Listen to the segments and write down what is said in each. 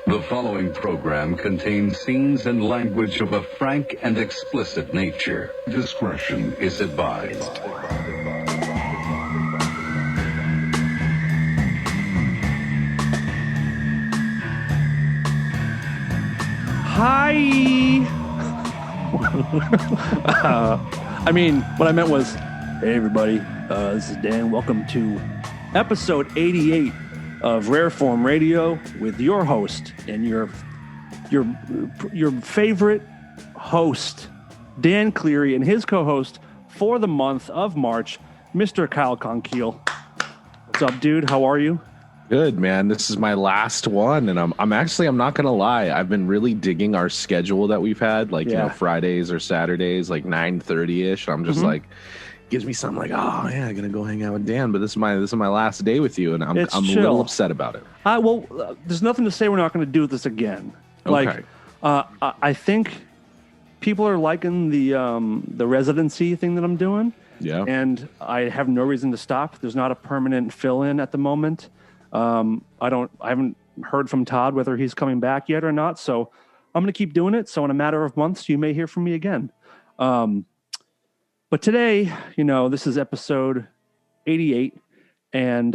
The following program contains scenes and language of a frank and explicit nature. Discretion is advised. Hi. What I meant was, hey everybody, this is Dan. Welcome to episode 88 of Rare Form Radio with your host and your favorite host, Dan Cleary, and his co-host for the month of March, Mr. Kyle Konkiel. What's up, dude? How are you? Good, man. This is my last one, and I'm not gonna lie. I've been really digging our schedule that we've had, like you know, Fridays or Saturdays, like 9:30ish. I'm just like, gives me something like, oh yeah, I'm gonna go hang out with Dan. But this is my last day with you, and I'm a little upset about it. There's nothing to say we're not going to do this again. Okay. I think people are liking the residency thing that I'm doing. Yeah. And I have no reason to stop. There's not a permanent fill-in at the moment. I haven't heard from Todd whether he's coming back yet or not. So I'm going to keep doing it. So in a matter of months, you may hear from me again. But today, this is episode 88. And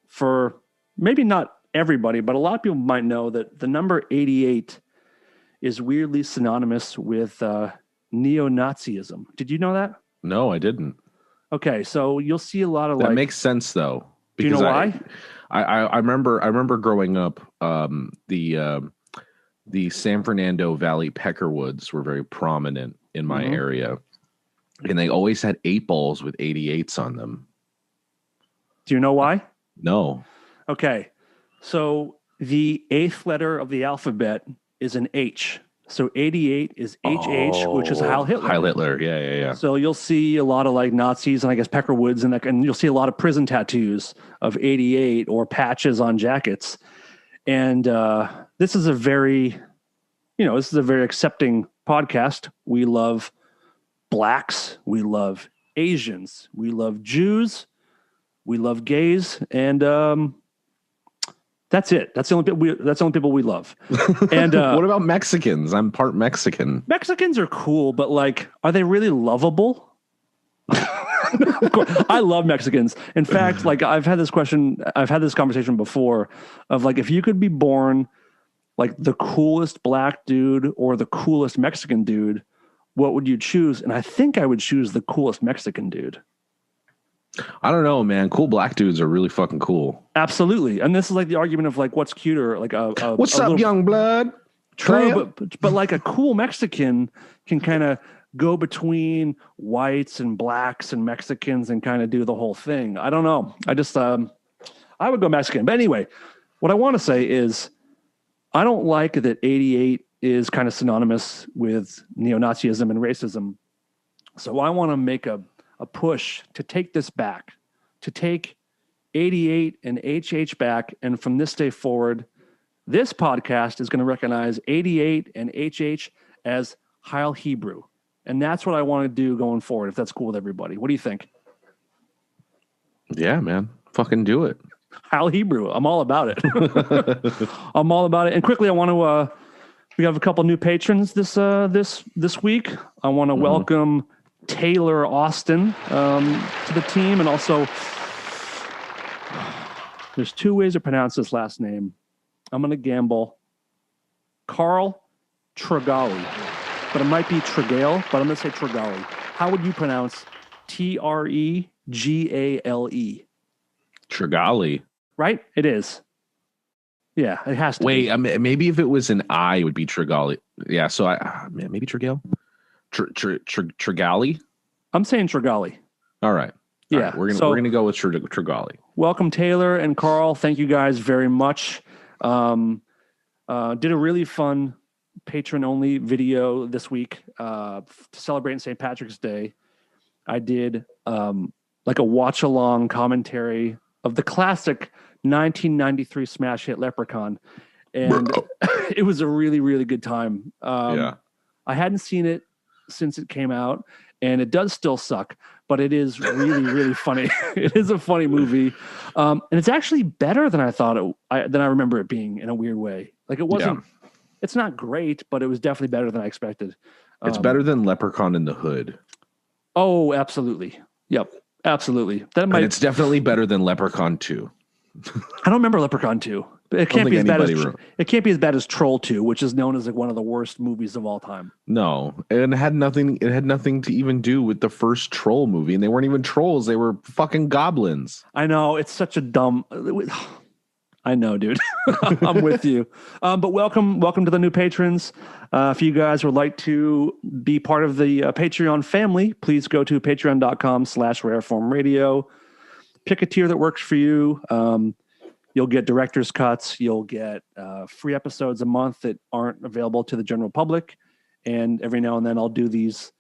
for maybe not everybody, but a lot of people might know that the number 88 is weirdly synonymous with neo-Nazism. Did you know that? No, I didn't. Okay, so you'll see a lot of that makes sense though. Do you know why? I remember growing up, the San Fernando Valley Peckerwoods were very prominent in my area, and they always had 8 balls with 88s on them. Do you know why? No. Okay, so the 8th letter of the alphabet is an H. So 88 is HH, which is Heil Hitler. Heil Hitler, yeah. So you'll see a lot of like Nazis and I guess Peckerwoods and you'll see a lot of prison tattoos of 88 or patches on jackets. And this is a very accepting podcast. We love blacks, we love Asians, we love Jews, we love gays, and that's it. That's the only people we love. And what about Mexicans? I'm part Mexican. Mexicans are cool, but like, are they really lovable? I love Mexicans. In fact, like I've had this conversation before of like, if you could be born like the coolest black dude or the coolest Mexican dude, what would you choose? And I think I would choose the coolest Mexican dude. I don't know, man. Cool black dudes are really fucking cool. Absolutely. And this is like the argument of like, what's cuter? Like what's up, young blood? True, but like a cool Mexican can kind of go between whites and blacks and Mexicans and kind of do the whole thing. I don't know. I just, I would go Mexican. But anyway, what I want to say is I don't like that 88 is kind of synonymous with neo-Nazism and racism. So I want to make a push to take this back, to take 88 and HH back. And from this day forward, this podcast is going to recognize 88 and HH as Heil Hebrew. And that's what I want to do going forward, if that's cool with everybody. What do you think? Yeah, man. Fucking do it. Heil Hebrew. I'm all about it. I'm all about it. And quickly, I want to, we have a couple new patrons this week. I want to welcome Taylor Austin to the team, and also there's 2 ways to pronounce this last name. I'm going to gamble. Carl Tregali, but it might be Tregale, but I'm going to say Tregali. How would you pronounce Tregale? Tregali. Right? It is. Yeah, it has to be. Wait, maybe if it was an I, it would be Tregali. Yeah, so maybe Tregale? Tregali? I'm saying Tregali. All right. Yeah. All right. We're gonna go with Tregali. Welcome, Taylor and Carl. Thank you guys very much. Did a really fun patron-only video this week to celebrate St. Patrick's Day. I did like a watch-along commentary of the classic 1993 smash hit Leprechaun, and it was a really, really good time. I hadn't seen it since it came out, and it does still suck, but it is really, really funny. It is a funny movie. And it's actually better than I thought than I remember it being in a weird way. Like it wasn't, it's not great, but it was definitely better than I expected. It's better than Leprechaun in the Hood. Oh, absolutely. Yep. Absolutely. And it's definitely better than Leprechaun 2. I don't remember Leprechaun 2. It can't be as bad as it can't be as bad as Troll 2, which is known as like one of the worst movies of all time. No, and it had nothing to even do with the first Troll movie, and they weren't even trolls; they were fucking goblins. I know, it's such a dumb. I know, dude. I'm with you. But welcome to the new patrons. If you guys would like to be part of the Patreon family, please go to patreon.com/rareformradio. Pick a tier that works for you. You'll get director's cuts. You'll get free episodes a month that aren't available to the general public. And every now and then I'll do these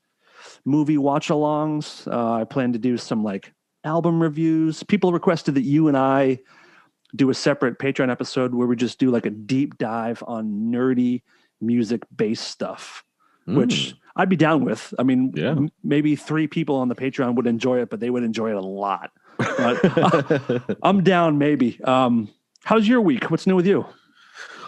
movie watch-alongs. I plan to do some like album reviews. People requested that you and I do a separate Patreon episode where we just do like a deep dive on nerdy music-based stuff, which I'd be down with. I mean, maybe 3 people on the Patreon would enjoy it, but they would enjoy it a lot. But I'm down maybe. How's your week? What's new with you?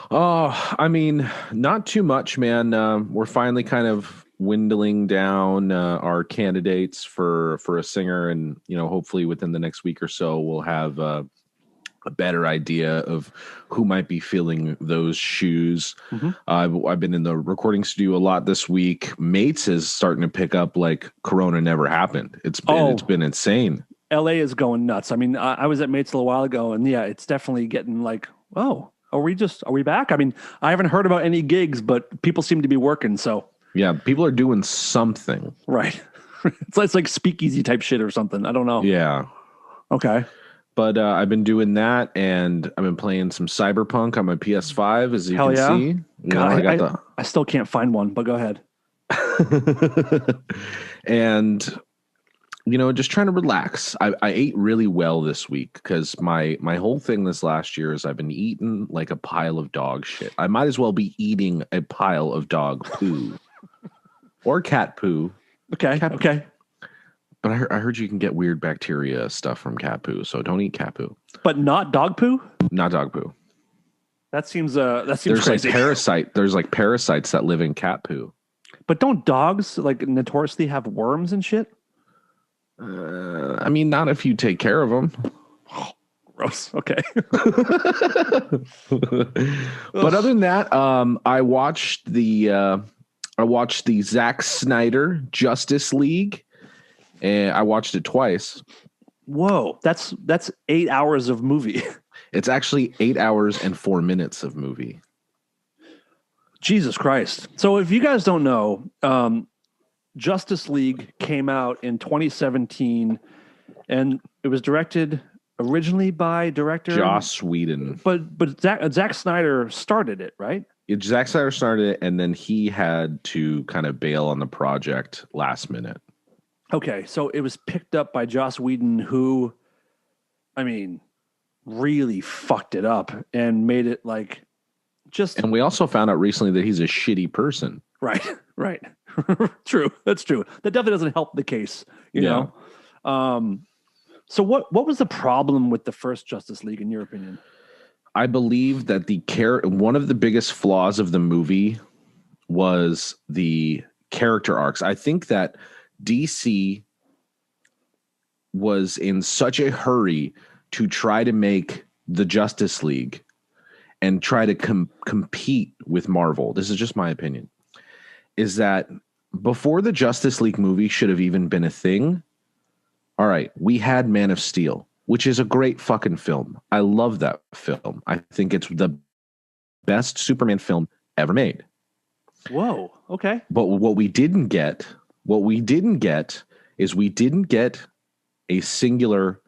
Oh, I mean, not too much, man. We're finally kind of dwindling down our candidates for a singer, and hopefully within the next week or so we'll have a better idea of who might be filling those shoes. I've been in the recording studio a lot this week. Mates is starting to pick up like Corona never happened. It's been insane. LA is going nuts. I mean, I was at Mates a little while ago, and it's definitely getting like, oh, are we back? I mean, I haven't heard about any gigs, but people seem to be working. So yeah, people are doing something. Right. It's like speakeasy type shit or something. I don't know. Yeah. Okay. But I've been doing that, and I've been playing some Cyberpunk on my PS5, as you can see. God, I still can't find one, but go ahead. And just trying to relax. I ate really well this week because my whole thing this last year is I've been eating like a pile of dog shit. I might as well be eating a pile of dog poo or cat poo. Okay. Okay. But I heard you can get weird bacteria stuff from cat poo, so don't eat cat poo. But not dog poo? Not dog poo. That seems there's crazy. There's like parasites that live in cat poo. But don't dogs like notoriously have worms and shit? I mean, not if you take care of them. Oh, gross. Okay. But other than that, I watched the Zack Snyder Justice League, and I watched it twice. Whoa, that's 8 hours of movie. It's actually 8 hours and 4 minutes of movie. Jesus Christ. So if you guys don't know, Justice League came out in 2017, and it was directed originally by director Joss Whedon. But Zack Snyder started it, right? Zack Snyder started it, and then he had to kind of bail on the project last minute. Okay, so it was picked up by Joss Whedon, who, I mean, really fucked it up and made it like just. And we also found out recently that he's a shitty person. Right. True. That's true. That definitely doesn't help the case, you know? So what was the problem with the first Justice League, in your opinion? I believe that one of the biggest flaws of the movie was the character arcs. I think that DC was in such a hurry to try to make the Justice League and try to compete with Marvel. This is just my opinion. Is that before the Justice League movie should have even been a thing, all right, we had Man of Steel, which is a great fucking film. I love that film. I think it's the best Superman film ever made. Whoa, okay. But what we didn't get is we didn't get a singular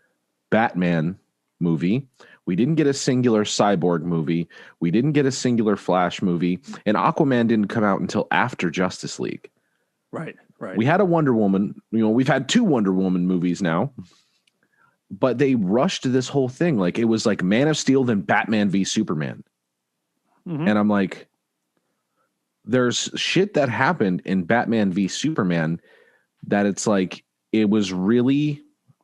Batman movie. We didn't get a singular Cyborg movie. We didn't get a singular Flash movie. And Aquaman didn't come out until after Justice League. Right. We had a Wonder Woman. We've had 2 Wonder Woman movies now. But they rushed this whole thing. Like, it was like Man of Steel, then Batman v Superman. Mm-hmm. And I'm like, there's shit that happened in Batman v Superman that it's like, it was really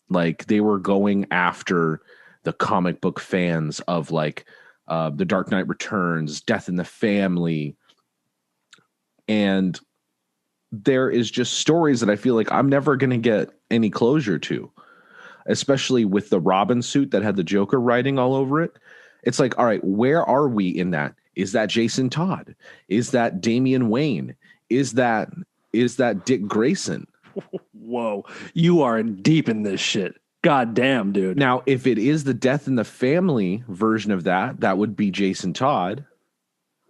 like they were going after the comic book fans of like The Dark Knight Returns, Death in the Family. And there is just stories that I feel like I'm never going to get any closure to, especially with the Robin suit that had the Joker writing all over it. It's like, all right, where are we in that? Is that Jason Todd? Is that Damian Wayne? Is that Dick Grayson? Whoa, you are deep in this shit. God damn, dude. Now, if it is the Death in the Family version of that would be Jason Todd.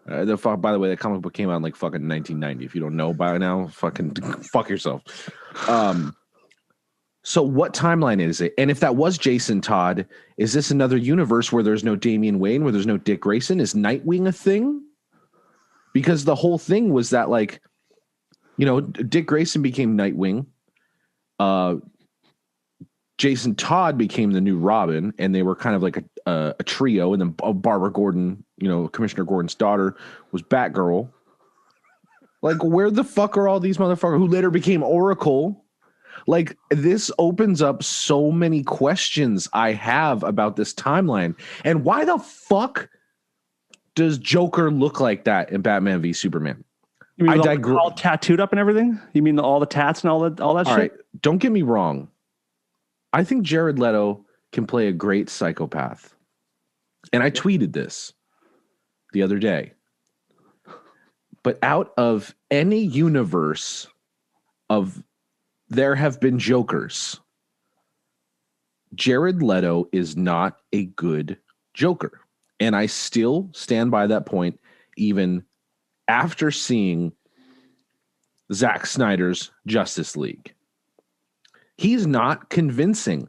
By the way, that comic book came out in like fucking 1990. If you don't know by now, fucking fuck yourself. So what timeline is it? And if that was Jason Todd, is this another universe where there's no Damian Wayne, where there's no Dick Grayson? Is Nightwing a thing? Because the whole thing was that, like, you know, Dick Grayson became Nightwing. Jason Todd became the new Robin, and they were kind of like a trio. And then Barbara Gordon, you know, Commissioner Gordon's daughter, was Batgirl. Like, where the fuck are all these motherfuckers who later became Oracle? Like, this opens up so many questions I have about this timeline. And why the fuck does Joker look like that in Batman v Superman? You mean all tattooed up and everything? You mean all the tats and all that shit? All right, don't get me wrong. I think Jared Leto can play a great psychopath. And I tweeted this the other day. But out of any universe of there have been Jokers, Jared Leto is not a good Joker. And I still stand by that point, even after seeing Zack Snyder's Justice League. He's not convincing.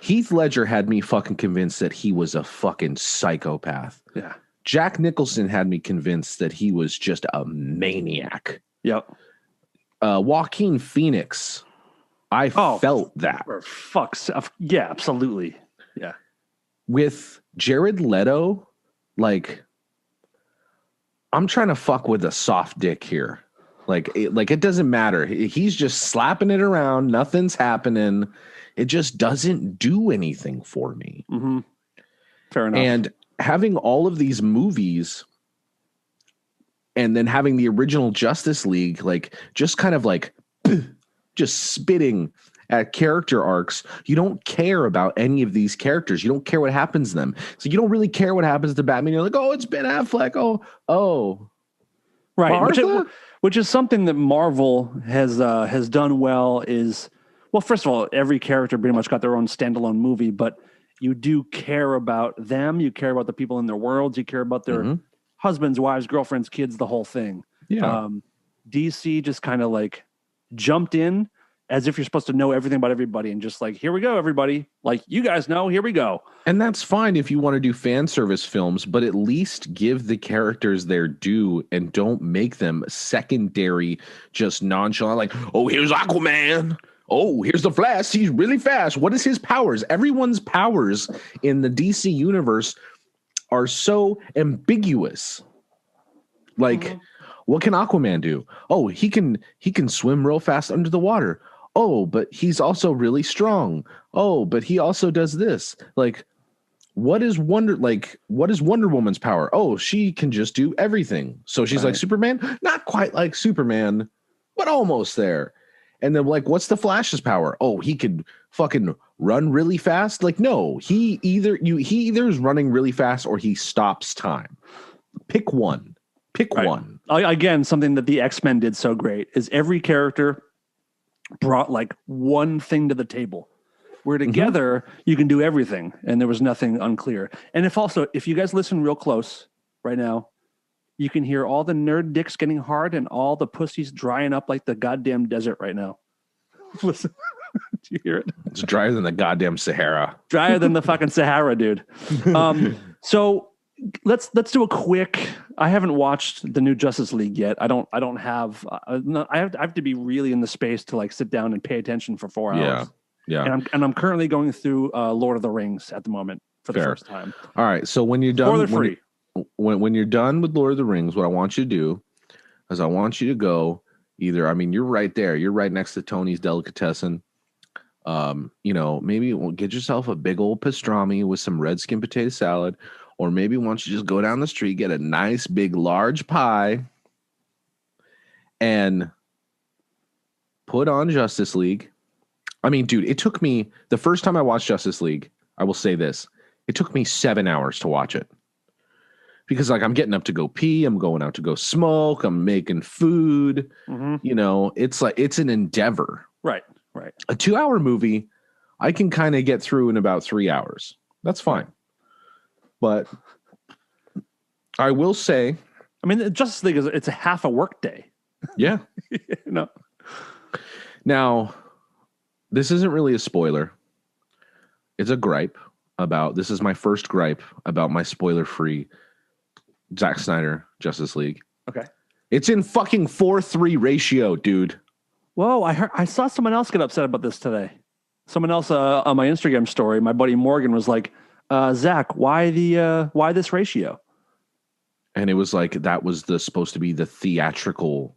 Heath Ledger had me fucking convinced that he was a fucking psychopath. Yeah. Jack Nicholson had me convinced that he was just a maniac. Yep. Joaquin Phoenix, I felt that. Yeah, absolutely. Yeah. With Jared Leto, like, I'm trying to fuck with a soft dick here. Like it doesn't matter. He's just slapping it around. Nothing's happening. It just doesn't do anything for me. Mm-hmm. Fair enough. And having all of these movies and then having the original Justice League, like, just kind of like just spitting at character arcs. You don't care about any of these characters. You don't care what happens to them. So you don't really care what happens to Batman. You're like, oh, it's Ben Affleck. Oh, right. Which is something that Marvel has done well. Well, first of all, every character pretty much got their own standalone movie, but you do care about them. You care about the people in their worlds. You care about their husbands, wives, girlfriends, kids, the whole thing. Yeah. DC just kind of like jumped in as if you're supposed to know everything about everybody and just like, here we go, everybody. Like, you guys know, here we go. And that's fine if you want to do fan service films, but at least give the characters their due and don't make them secondary, just nonchalant. Like, oh, here's Aquaman. Oh, here's the Flash. He's really fast. What is his powers? Everyone's powers in the DC universe are so ambiguous. Like, what can Aquaman do? Oh, he can swim real fast under the water. Oh, but he's also really strong. Oh, but he also does this. Like, what is Wonder Woman's power? Oh, she can just do everything. So she's like Superman? Not quite like Superman, but almost there. And then, like, what's the Flash's power? Oh, he could fucking run really fast. Like, no, he either is running really fast or he stops time. Pick one. Pick one. Again, something that the X-Men did so great is every character brought like one thing to the table. Where together you can do everything, and there was nothing unclear. And if you guys listen real close right now, you can hear all the nerd dicks getting hard and all the pussies drying up like the goddamn desert right now. Listen, do you hear it? It's drier than the goddamn Sahara. Drier than the fucking Sahara, dude. So let's do a quick. I haven't watched the new Justice League yet. I have to be really in the space to like sit down and pay attention for 4 hours. Yeah. And I'm currently going through Lord of the Rings at the moment for the first time. All right. So when you're done, free. When you're done with Lord of the Rings, what I want you to do is I want you to go either. I mean, you're right there. You're right next to Tony's Delicatessen. Maybe get yourself a big old pastrami with some red skin potato salad, or maybe why don't you just go down the street, get a nice big large pie, and put on Justice League. I mean, dude, it took me, the first time I watched Justice League, I will say this, it took me 7 hours to watch it. Because like I'm getting up to go pee, I'm going out to go smoke, I'm making food. It's like it's an endeavor. Right. A 2-hour movie, I can kind of get through in about 3 hours. That's fine. But I will say, I mean, Justice League it's a half a work day. Yeah. Now, this isn't really a spoiler. It's a gripe about, this is my first gripe about my spoiler-free Zack Snyder Justice League. Okay. It's in fucking 4:3 ratio, dude. Whoa, I saw someone else get upset about this today. Someone else on my Instagram story, my buddy Morgan was like, Zach, why this ratio? And it was like, that was supposed to be the theatrical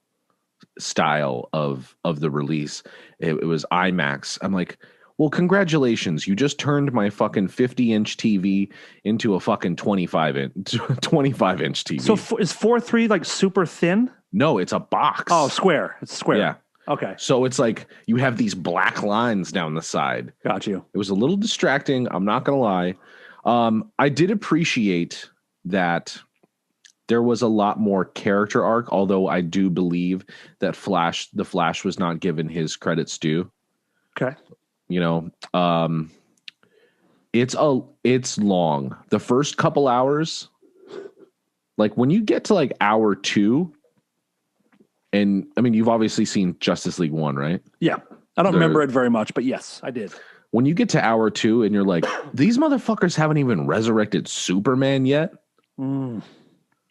style of the release. It was IMAX. I'm like, well, congratulations. You just turned my fucking 50-inch TV into a fucking 25-inch TV. So is 4:3 like super thin? No, it's a box. Oh, square. It's square. Yeah. Okay. So it's like you have these black lines down the side. Got you. It was a little distracting. I'm not going to lie. I did appreciate that there was a lot more character arc, although I do believe that the Flash was not given his credits due. Okay. It's long. The first couple hours, like when you get to like hour 2, and I mean, you've obviously seen Justice League 1, right? Yeah. I don't remember it very much, but yes, I did. When you get to hour 2 and you're like, these motherfuckers haven't even resurrected Superman yet. Mm.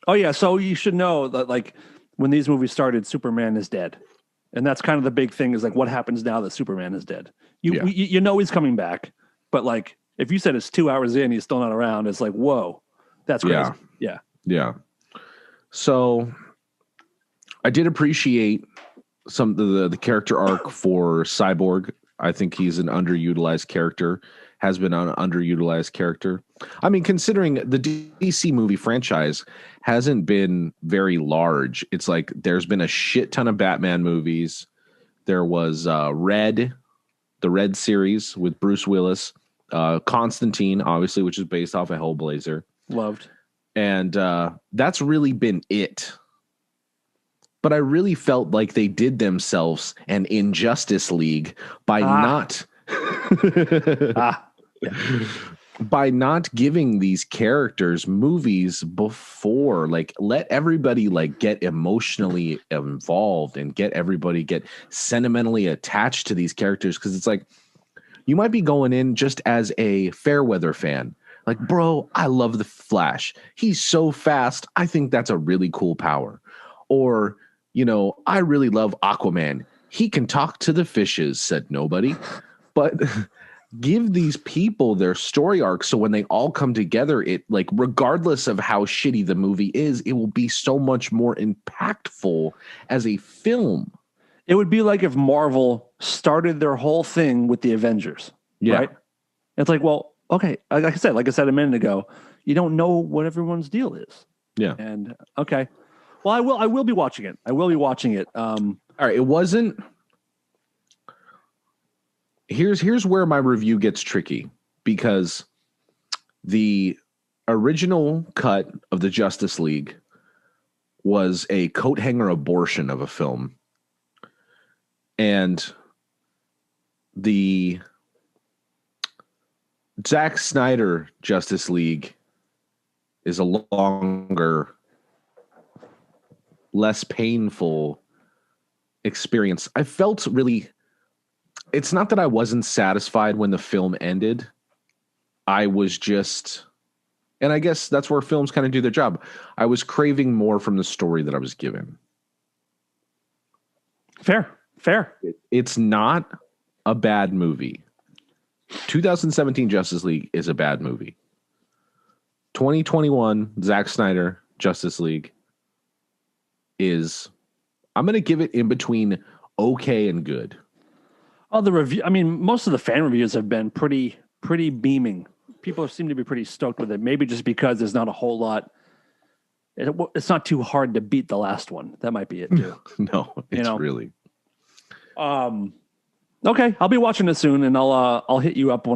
Oh yeah. So you should know that like when these movies started, Superman is dead. And that's kind of the big thing is like, what happens now that Superman is dead? You know he's coming back, but like if you said it's 2 hours in, he's still not around, it's like, whoa, that's crazy. Yeah. So I did appreciate some of the character arc for Cyborg. I think he's an underutilized character, has been an underutilized character. I mean, considering the DC movie franchise hasn't been very large, it's like there's been a shit ton of Batman movies. There was the Red series with Bruce Willis, Constantine, obviously, which is based off of Hellblazer. Loved. And that's really been it. But I really felt like they did themselves an Injustice League by by not giving these characters movies before. Like, let everybody like get emotionally involved and get everybody get sentimentally attached to these characters, because it's like you might be going in just as a Fairweather fan. Like, bro, I love the Flash. He's so fast. I think that's a really cool power. Or, I really love Aquaman. He can talk to the fishes, said nobody. But give these people their story arc so when they all come together, it like regardless of how shitty the movie is, it will be so much more impactful as a film. It would be like if Marvel started their whole thing with the Avengers. Yeah. Right? It's like, well, okay, like I said a minute ago, you don't know what everyone's deal is. Yeah. And okay. Well, I will be watching it. All right. It wasn't. Here's where my review gets tricky, because the original cut of the Justice League was a coat hanger abortion of a film. And the Zack Snyder Justice League is a longer, less painful experience. I felt really, it's not that I wasn't satisfied when the film ended. I was just, and I guess that's where films kind of do their job. I was craving more from the story that I was given. Fair. It's not a bad movie. 2017 Justice League is a bad movie. 2021 Zack Snyder Justice League is, I'm going to give it in between okay and good. Oh, the review. I mean, most of the fan reviews have been pretty beaming. People seem to be pretty stoked with it. Maybe just because there's not a whole lot. It's not too hard to beat the last one. That might be it too. No, it's really. Okay, I'll be watching it soon, and I'll hit you up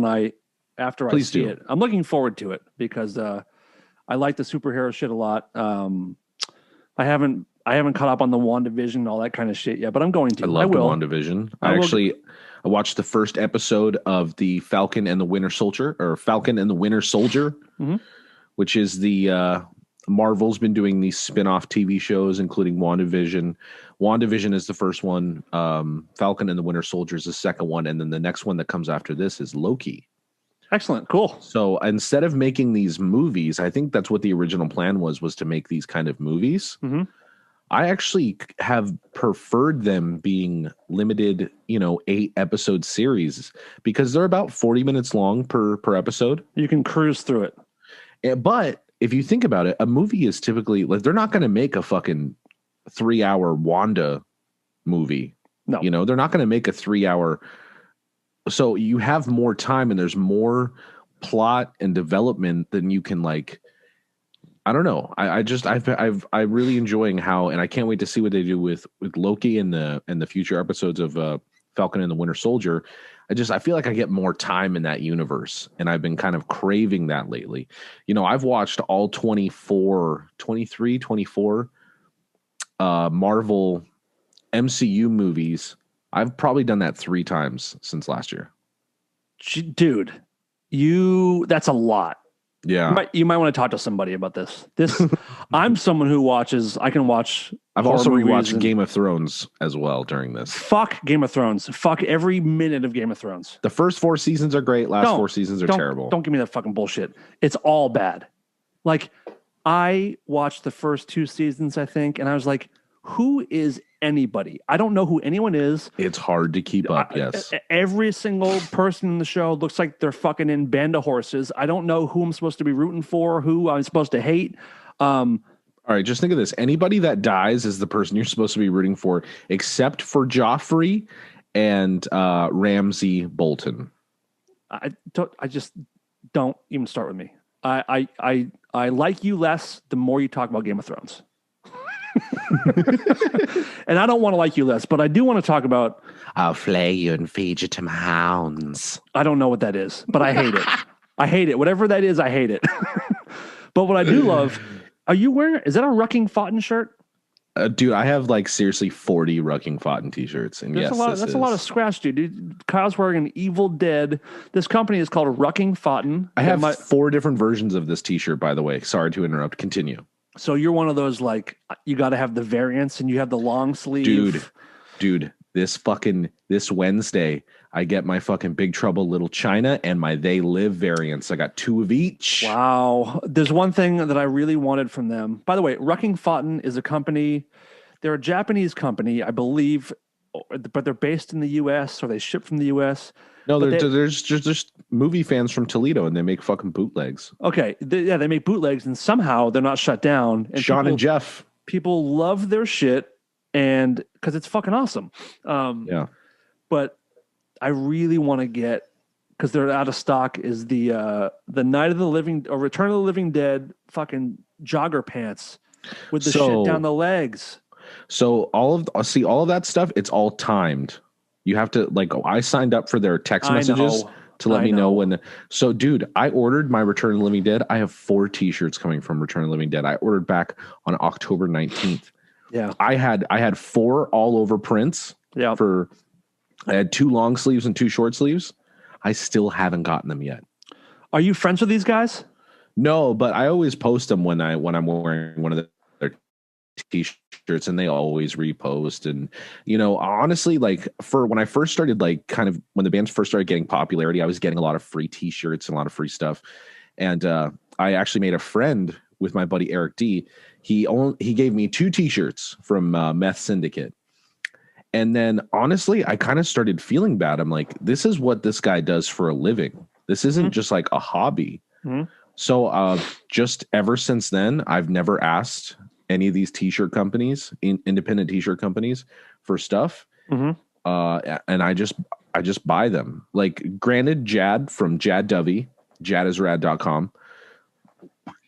after I see it. I'm looking forward to it because I like the superhero shit a lot. I haven't caught up on the WandaVision and all that kind of shit yet, but I'm going to. I love WandaVision. I watched the first episode of the Falcon and the Winter Soldier, mm-hmm. which is the Marvel's been doing these spin-off TV shows, including WandaVision. WandaVision is the first one. Falcon and the Winter Soldier is the second one, and then the next one that comes after this is Loki. Excellent, cool. So instead of making these movies, I think that's what the original plan was to make these kind of movies. Mm-hmm. I actually have preferred them being limited, 8-episode series because they're about 40 minutes long per episode. You can cruise through it. But if you think about it, a movie is typically like they're not going to make a fucking 3-hour Wanda movie. No. They're not going to make a 3-hour. So you have more time and there's more plot and development than you can like. I don't know. I'm really enjoying how, and I can't wait to see what they do with Loki and the future episodes of Falcon and the Winter Soldier. I feel like I get more time in that universe, and I've been kind of craving that lately. I've watched all 24 Marvel MCU movies. I've probably done that 3 times since last year. Dude, that's a lot. Yeah. You might want to talk to somebody about this. I'm someone who watches. I can watch. I've also rewatched Game of Thrones as well during this. Fuck Game of Thrones. Fuck every minute of Game of Thrones. The first 4 seasons are great. Last 4 seasons are terrible. Don't give me that fucking bullshit. It's all bad. Like, I watched the first 2 seasons, I think, and I was like, who is anybody? I don't know who anyone is. It's hard to keep up, yes. Every single person in the show looks like they're fucking in band of horses. I don't know who I'm supposed to be rooting for, who I'm supposed to hate. All right, just think of this. Anybody that dies is the person you're supposed to be rooting for, except for Joffrey and Ramsay Bolton. I just don't even start with me. I like you less the more you talk about Game of Thrones. And I don't want to like you less, but I do want to talk about. I'll flay you and feed you to my hounds. I don't know what that is, but I hate it. I hate it. Whatever that is, I hate it. But what I do love, is that a Rucking Fountain shirt? Dude, I have like seriously 40 Rucking Fountain t-shirts. And that's a lot of scratch, dude. Kyle's wearing an Evil Dead. This company is called Rucking Fountain. I have 4 different versions of this t-shirt, by the way. Sorry to interrupt. Continue. So you're one of those, like, you got to have the variants and you have the long sleeve. Dude, this Wednesday, I get my fucking Big Trouble Little China and my They Live variants. I got 2 of each. Wow. There's one thing that I really wanted from them. By the way, Rucking Fountain is a company. They're a Japanese company, I believe, but they're based in the U.S., or they ship from the U.S. No, there's just movie fans from Toledo, and they make fucking bootlegs. Okay, they make bootlegs, and somehow they're not shut down. And Sean and Jeff. People love their shit, and because it's fucking awesome. Yeah. But I really want to get, because they're out of stock, is the Night of the Living or Return of the Living Dead fucking jogger pants with the shit down the legs. So all of that stuff, it's all timed. You have to, like, I signed up for their text messages to let me know when. So, dude, I ordered my Return of the Living Dead. I have 4 t-shirts coming from Return of the Living Dead. I ordered back on October 19th. Yeah. I had 4 all over prints. Yeah. I had 2 long sleeves and 2 short sleeves. I still haven't gotten them yet. Are you friends with these guys? No, but I always post them when I'm wearing one of their t-shirts, and they always repost. And honestly, like, for when I first started, like, kind of when the bands first started getting popularity, I was getting a lot of free t-shirts and a lot of free stuff. And I actually made a friend with my buddy Eric D. He gave me 2 t-shirts from Meth Syndicate. And then honestly, I kind of started feeling bad. I'm like, this is what this guy does for a living. This isn't just like a hobby. Mm-hmm. So just ever since then, I've never asked any of these t-shirt companies, independent t-shirt companies, for stuff. Mm-hmm. And I just buy them. Like, granted, Jad from Jad Dovey, jadisrad.com,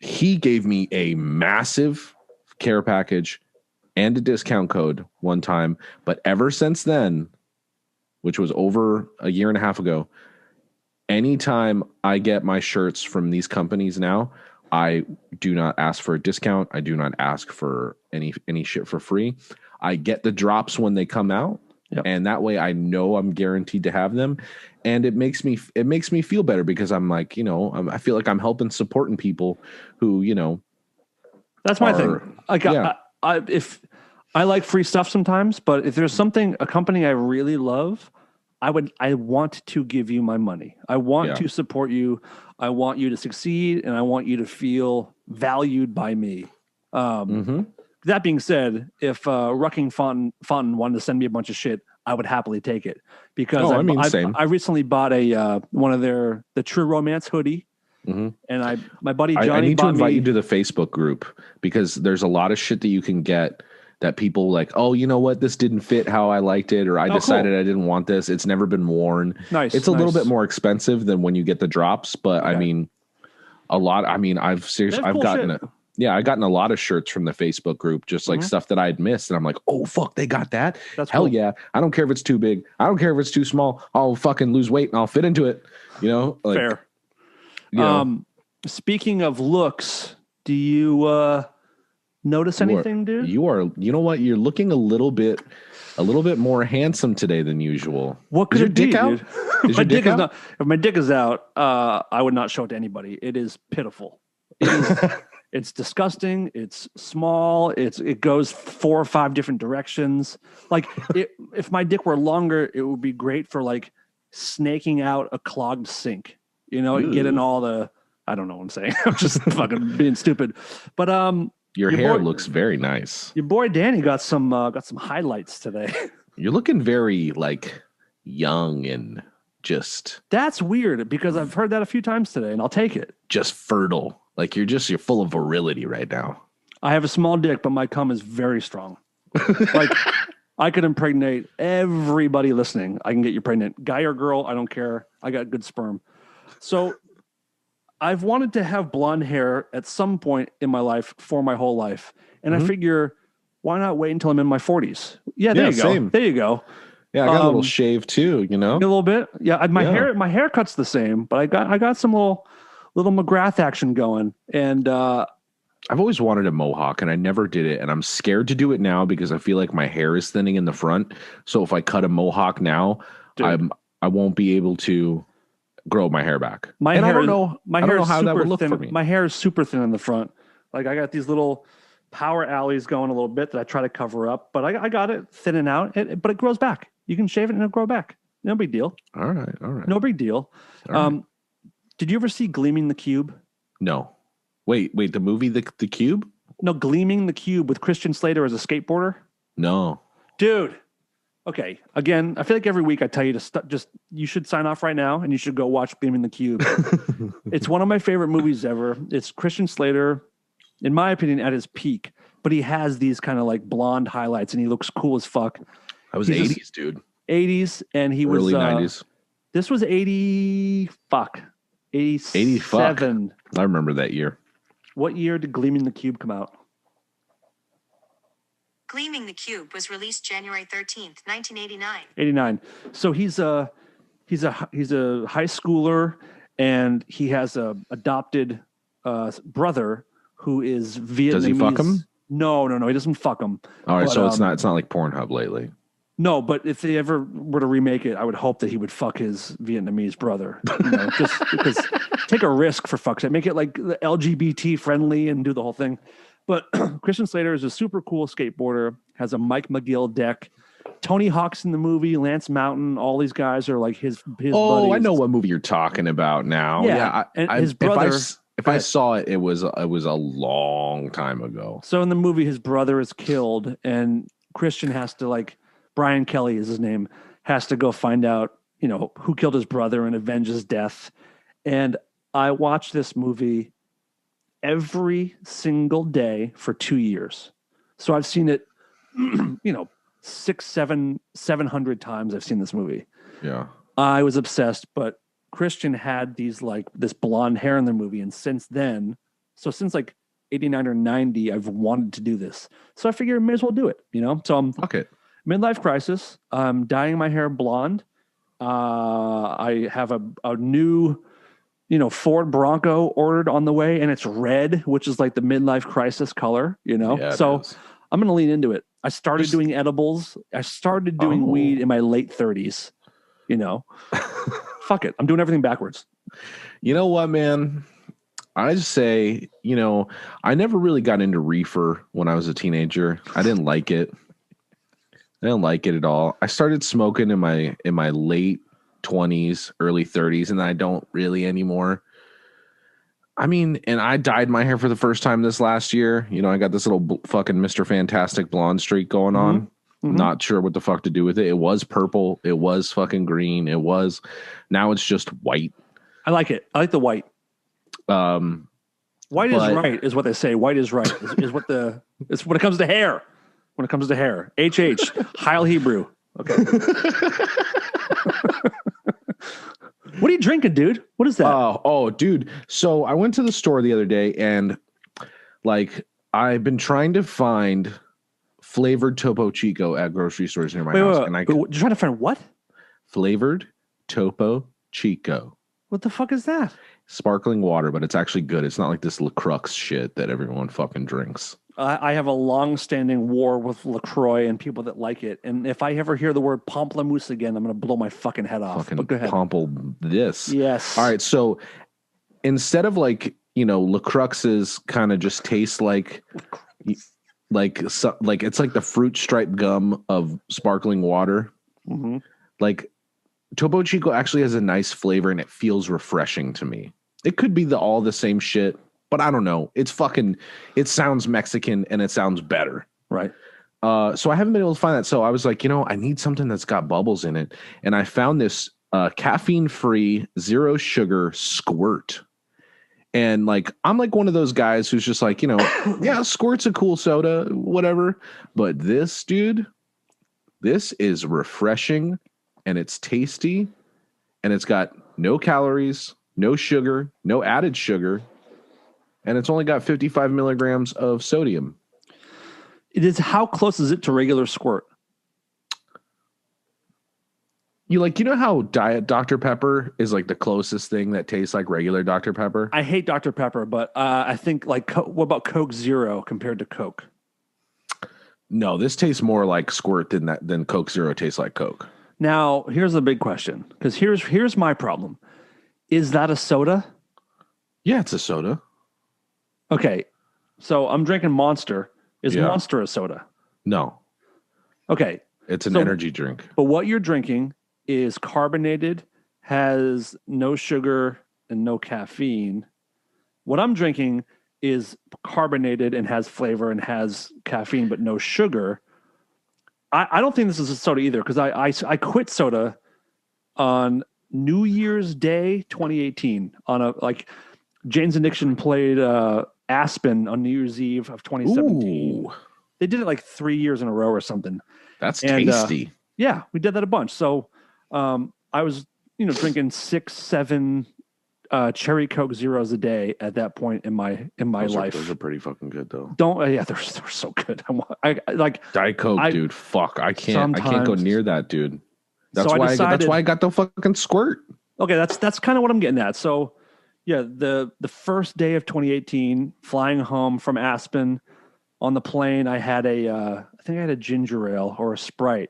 he gave me a massive care package and a discount code one time. But ever since then, which was over a year and a half ago, anytime I get my shirts from these companies now, I do not ask for a discount. I do not ask for any shit for free. I get the drops when they come out. Yep. And that way I know I'm guaranteed to have them. And it makes me feel better because I'm like, you know, I feel like I'm helping supporting people who, you know, that's my thing. Like, yeah. If I like free stuff sometimes, but if there's a company I really love, I want to give you my money. I want to support you. I want you to succeed, and I want you to feel valued by me. That being said, if Rucking Fountain wanted to send me a bunch of shit, I would happily take it because I recently bought one of the True Romance hoodie. And my buddy Johnny I need to invite you to the Facebook group because there's a lot of shit that you can get that people like, oh, you know what? This didn't fit how I liked it, or I decided I didn't want this. It's never been worn. Nice. It's a little bit more expensive than when you get the drops, but I mean, I've gotten it. Yeah, I gotten a lot of shirts from the Facebook group, just like stuff that I'd missed. And I'm like, oh, fuck, they got that? That's Hell cool. yeah. I don't care if it's too big. I don't care if it's too small. I'll fucking lose weight and I'll fit into it. You know? Like, fair. You know. Speaking of looks, do you notice anything, dude? You know what? You're looking a little bit more handsome today than usual. What could your it be, dick out? Dude? If my dick is out, I would not show it to anybody. It is pitiful. It's disgusting. It's small. It goes 4 or 5 different directions. Like if my dick were longer, it would be great for like snaking out a clogged sink. You know, getting all the, I don't know what I'm saying. I'm just fucking being stupid. But your hair looks very nice. Your boy Danny got some highlights today. You're looking very like young and just. That's weird because I've heard that a few times today, and I'll take it. Just fertile. Like you're full of virility right now. I have a small dick, but my cum is very strong. Like I could impregnate everybody listening. I can get you pregnant, guy or girl. I don't care. I got good sperm. So I've wanted to have blonde hair at some point in my life for my whole life. And I figure, why not wait until I'm in my 40s? Yeah, there you go. Same. There you go. Yeah, I got a little shave too, you know? A little bit. Yeah, my haircut's the same, but I got some little McGrath action going. And I've always wanted a mohawk and I never did it. And I'm scared to do it now because I feel like my hair is thinning in the front. So if I cut a mohawk now, I won't be able to grow my hair back. I don't know how that would look thin. for me. My hair is super thin in the front. Like I got these little power alleys going a little bit that I try to cover up, but I got it thinning out. But it grows back. You can shave it and it'll grow back. No big deal. All right. No big deal. Right. Did you ever see Gleaming the Cube? No. Wait. The movie The Cube? No, Gleaming the Cube with Christian Slater as a skateboarder. No, dude. Okay. Again, I feel like every week I tell you to you should sign off right now and you should go watch Gleaming the Cube. It's one of my favorite movies ever. It's Christian Slater, in my opinion, at his peak, but he has these kind of like blonde highlights and he looks cool as fuck. That was 80s, dude. 80s, and he was early 90s. This was 87. I remember that year. What year did Gleaming the Cube come out? Gleaming the Cube was released January 13th, 1989. 89. So he's a high schooler, and he has a adopted brother who is Vietnamese. Does he fuck him? No, he doesn't fuck him. All right, so it's not like Pornhub lately. No, but if they ever were to remake it, I would hope that he would fuck his Vietnamese brother. You know, just because take a risk for fuck's sake. Make it like LGBT friendly and do the whole thing. But Christian Slater is a super cool skateboarder, has a Mike McGill deck. Tony Hawk's in the movie, Lance Mountain, all these guys are like his buddies. I know what movie you're talking about now. Yeah, and his brother. If I saw it, it was a long time ago. So in the movie, his brother is killed, and Christian has to Brian Kelly is his name, has to go find out, who killed his brother and avenge his death. And I watched this movie every single day for 2 years. So I've seen it, 700 times I've seen this movie. Yeah. I was obsessed, but Christian had these like this blonde hair in the movie. And since then, so since like 89 or 90, I've wanted to do this. So I figured I may as well do it, you know? So I'm midlife crisis. I'm dyeing my hair blonde. I have a new, Ford Bronco ordered on the way, and it's red, which is like the midlife crisis color, Yeah, so I'm going to lean into it. I started doing edibles. I started doing weed in my late 30s, fuck it. I'm doing everything backwards. You know what, man? I just say, I never really got into reefer when I was a teenager. I didn't like it. I didn't like it at all. I started smoking in my late 20s, early 30s, and I don't really anymore. I mean, and I dyed my hair for the first time this last year. I got this little fucking Mr. Fantastic blonde streak going on. Mm-hmm. Not sure what the fuck to do with it. It was purple. It was fucking green. Now it's just white. I like it. I like the white. White is right, is what they say. White is right. is what it's when it comes to hair. When it comes to hair. HH, Heil Hebrew. Okay. What are you drinking, dude? What is that? Oh, dude. So I went to the store the other day, and I've been trying to find flavored Topo Chico at grocery stores near my house. You're trying to find what? Flavored Topo Chico. What the fuck is that? Sparkling water, but it's actually good. It's not like this LaCrux shit that everyone fucking drinks. I have a long-standing war with LaCroix and people that like it. And if I ever hear the word pamplemousse again, I'm going to blow my fucking head off. Fucking but go ahead. Pomple this. Yes. All right. So instead of LaCrux's kind of just taste like it's like the fruit stripe gum of sparkling water. Mm-hmm. Like Topo Chico actually has a nice flavor and it feels refreshing to me. It could be all the same shit, but I don't know. It sounds Mexican and it sounds better. Right. So I haven't been able to find that. So I was like, I need something that's got bubbles in it. And I found this caffeine-free, zero sugar squirt. And I'm one of those guys who's just like, yeah, squirt's a cool soda, whatever. But this, dude, this is refreshing and it's tasty and it's got no calories, no sugar, no added sugar. And it's only got 55 milligrams of sodium. It is. How close is it to regular squirt? You know how Diet Dr. Pepper is the closest thing that tastes like regular Dr. Pepper? I hate Dr. Pepper, but I think what about Coke Zero compared to Coke? No, this tastes more like squirt than Coke Zero tastes like Coke. Now, here's the big question, because here's my problem. Is that a soda? Yeah, it's a soda. Okay, so I'm drinking Monster. Is Monster a soda? No. Okay. It's an energy drink. But what you're drinking is carbonated, has no sugar and no caffeine. What I'm drinking is carbonated and has flavor and has caffeine but no sugar. I don't think this is a soda either, because I quit soda on New Year's Day 2018 on Jane's Addiction played Aspen on New Year's Eve of 2017. Ooh. They did it 3 years in a row or something. That's tasty. Yeah, we did that a bunch. So I was, drinking 6-7 cherry Coke Zeros a day at that point in my life. Those are pretty fucking good though. They're so good. I Diet Coke, dude. Fuck, I can't go near that, dude. That's why I got the fucking squirt. Okay, that's kind of what I'm getting at. So, yeah, the first day of 2018, flying home from Aspen on the plane, I had I think I had a ginger ale or a Sprite.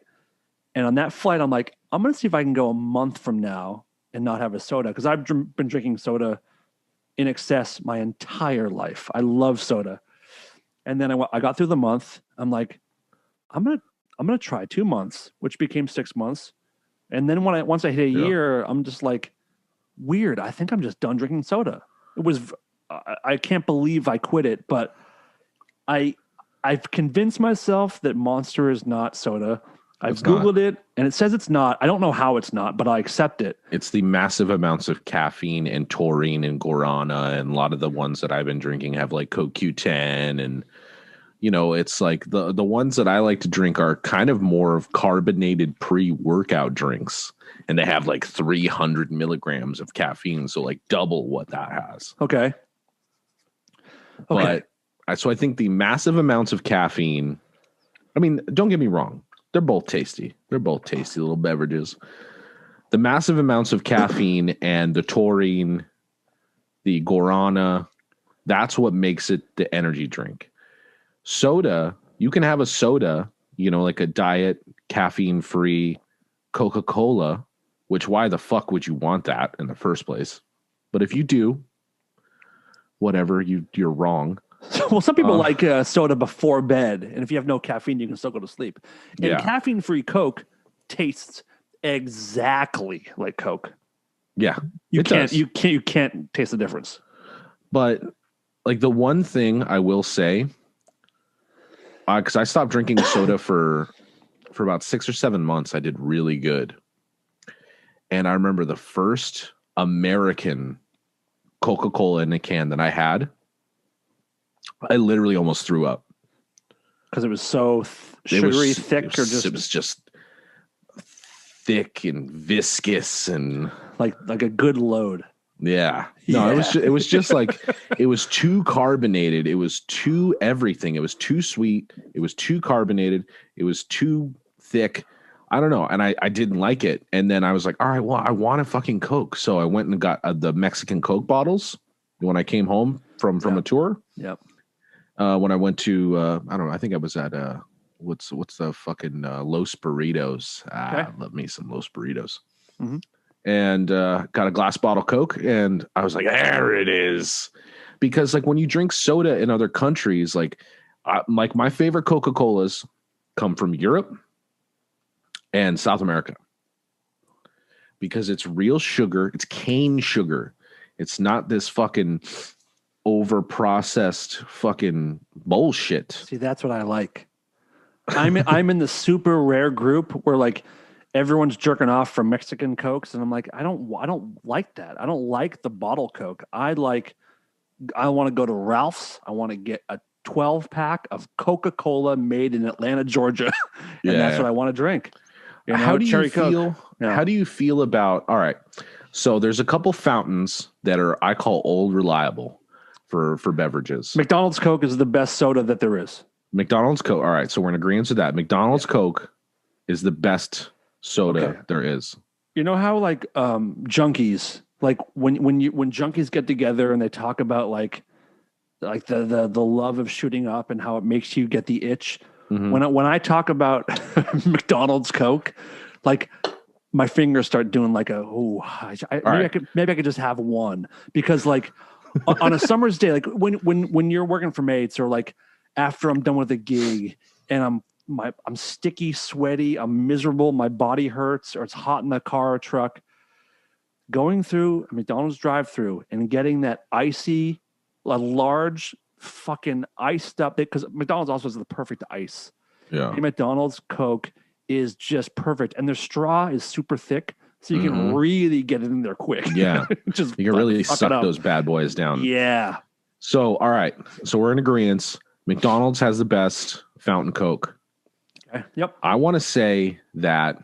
And on that flight, I'm like, I'm going to see if I can go a month from now and not have a soda, because I've been drinking soda in excess my entire life. I love soda. And then I got through the month. I'm like, I'm gonna try 2 months, which became 6 months. And then once I hit a year, I'm just like, weird. I think I'm just done drinking soda. It was, I can't believe I quit it, but I've convinced myself that Monster is not soda. I've Googled it and it says it's not. I don't know how it's not, but I accept it. It's the massive amounts of caffeine and taurine and guarana, and a lot of the ones that I've been drinking have CoQ10 and it's like the ones that I like to drink are kind of more of carbonated pre-workout drinks, and they have like 300 milligrams of caffeine, so like double what that has. Okay. But so I think the massive amounts of caffeine, I mean, don't get me wrong, they're both tasty. They're both tasty little beverages. The massive amounts of caffeine and the taurine, the guarana, that's what makes it the energy drink. Soda, you can have a soda, like a diet, caffeine-free Coca-Cola, which why the fuck would you want that in the first place? But if you do, whatever, you're wrong. Well, some people like soda before bed, and if you have no caffeine, you can still go to sleep. And caffeine-free Coke tastes exactly like Coke. Yeah, you can't taste the difference. But like the one thing I will say, because I stopped drinking soda for about 6 or 7 months, I did really good. And I remember the first American Coca-Cola in a can that I had, I literally almost threw up. Because it was so sugary, thick, it was just thick and viscous and like a good load. Yeah. No, it was just like, it was too carbonated. It was too everything. It was too sweet. It was too carbonated. It was too thick. I don't know. And I didn't like it. And then I was like, all right, well, I want a fucking Coke. So I went and got the Mexican Coke bottles when I came home from a tour. Yep. When I went to, I don't know, I think I was at, what's the fucking Los Burritos. I love me some Los Burritos. Mm-hmm. And got a glass bottle Coke, and I was like, there it is. Because like when you drink soda in other countries, like my favorite Coca-Colas come from Europe and South America. Because it's real sugar, it's cane sugar. It's not this fucking over-processed fucking bullshit. See, that's what I like. I'm in the super rare group where like everyone's jerking off from Mexican Cokes, and I'm like, I don't like that. I don't like the bottle Coke. I want to go to Ralph's. I want to get a 12-pack of Coca-Cola made in Atlanta, Georgia, and that's what I want to drink. How do you feel? Yeah. How do you feel about? All right, so there's a couple fountains that I call old reliable for beverages. McDonald's Coke is the best soda that there is. McDonald's Coke. All right, so we're in agreement to that. McDonald's Coke is the best soda there is. You know how like junkies, like when junkies get together and they talk about like the love of shooting up and how it makes you get the itch. Mm-hmm. When I talk about McDonald's Coke, like my fingers start doing like maybe I could just have one, because like on a summer's day, like when you're working for mates, or like after I'm done with a gig and I'm sticky, sweaty, I'm miserable, my body hurts, or it's hot in the car or truck, going through a McDonald's drive-through and getting that icy, a large fucking iced up, because McDonald's also has the perfect ice. Yeah. The McDonald's Coke is just perfect. And their straw is super thick, so you can really get it in there quick. Yeah. You can really suck those bad boys down. Yeah. So, all right. So we're in agreement. McDonald's has the best fountain Coke. Okay. Yep. I want to say that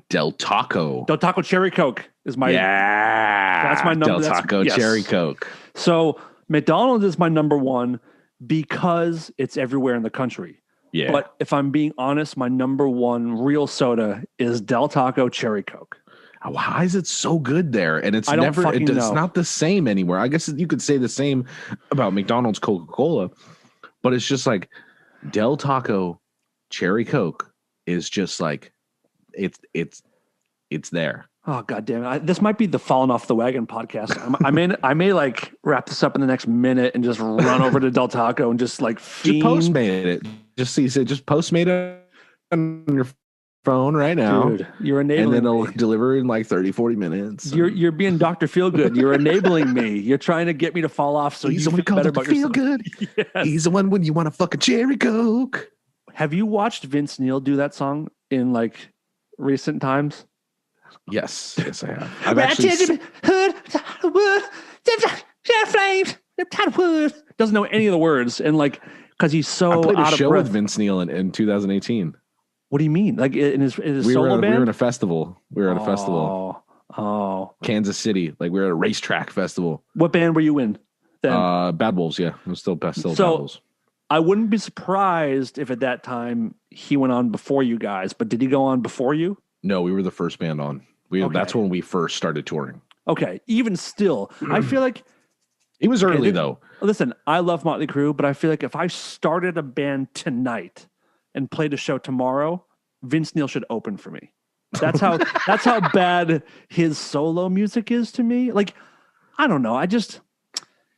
Del Taco Cherry Coke is my that's my number. Del Taco Cherry Coke. So McDonald's is my number one because it's everywhere in the country. Yeah. But if I'm being honest, my number one real soda is Del Taco Cherry Coke. Why is it so good there? And it's not the same anywhere. I guess you could say the same about McDonald's Coca-Cola, but it's just like Del Taco Cherry Coke is just like it's there. Oh, God damn it. This might be the Falling Off the Wagon podcast. I may like wrap this up in the next minute and just run over to Del Taco and just like fiend. Just Postmate it. Just Postmate it on your phone right now. Dude, you're enabling me. And then it'll deliver in like 30, 40 minutes. You're being Dr. Feelgood. You're enabling me. You're trying to get me to fall off so he's you feel better about yourself. Good. Yes. He's the one when you want a fucking Cherry Coke. Have you watched Vince Neil do that song in like recent times? Yes, I have. Doesn't know any of the words, and like because he's I so played a out of show breath. with Vince Neil in 2018. What do you mean? Like in his solo band? We were in a festival. We were at a festival. Oh. Kansas City. Like we were at a racetrack festival. What band were you in then? Bad Wolves, yeah. It was still Bad So Wolves. I wouldn't be surprised if at that time he went on before you guys, but did he go on before you? No, we were the first band on. That's when we first started touring. Okay. Even still, I feel like it was early though. Listen, I love Motley Crue, but I feel like if I started a band tonight and played a show tomorrow, Vince Neil should open for me. That's how bad his solo music is to me. Like, I don't know.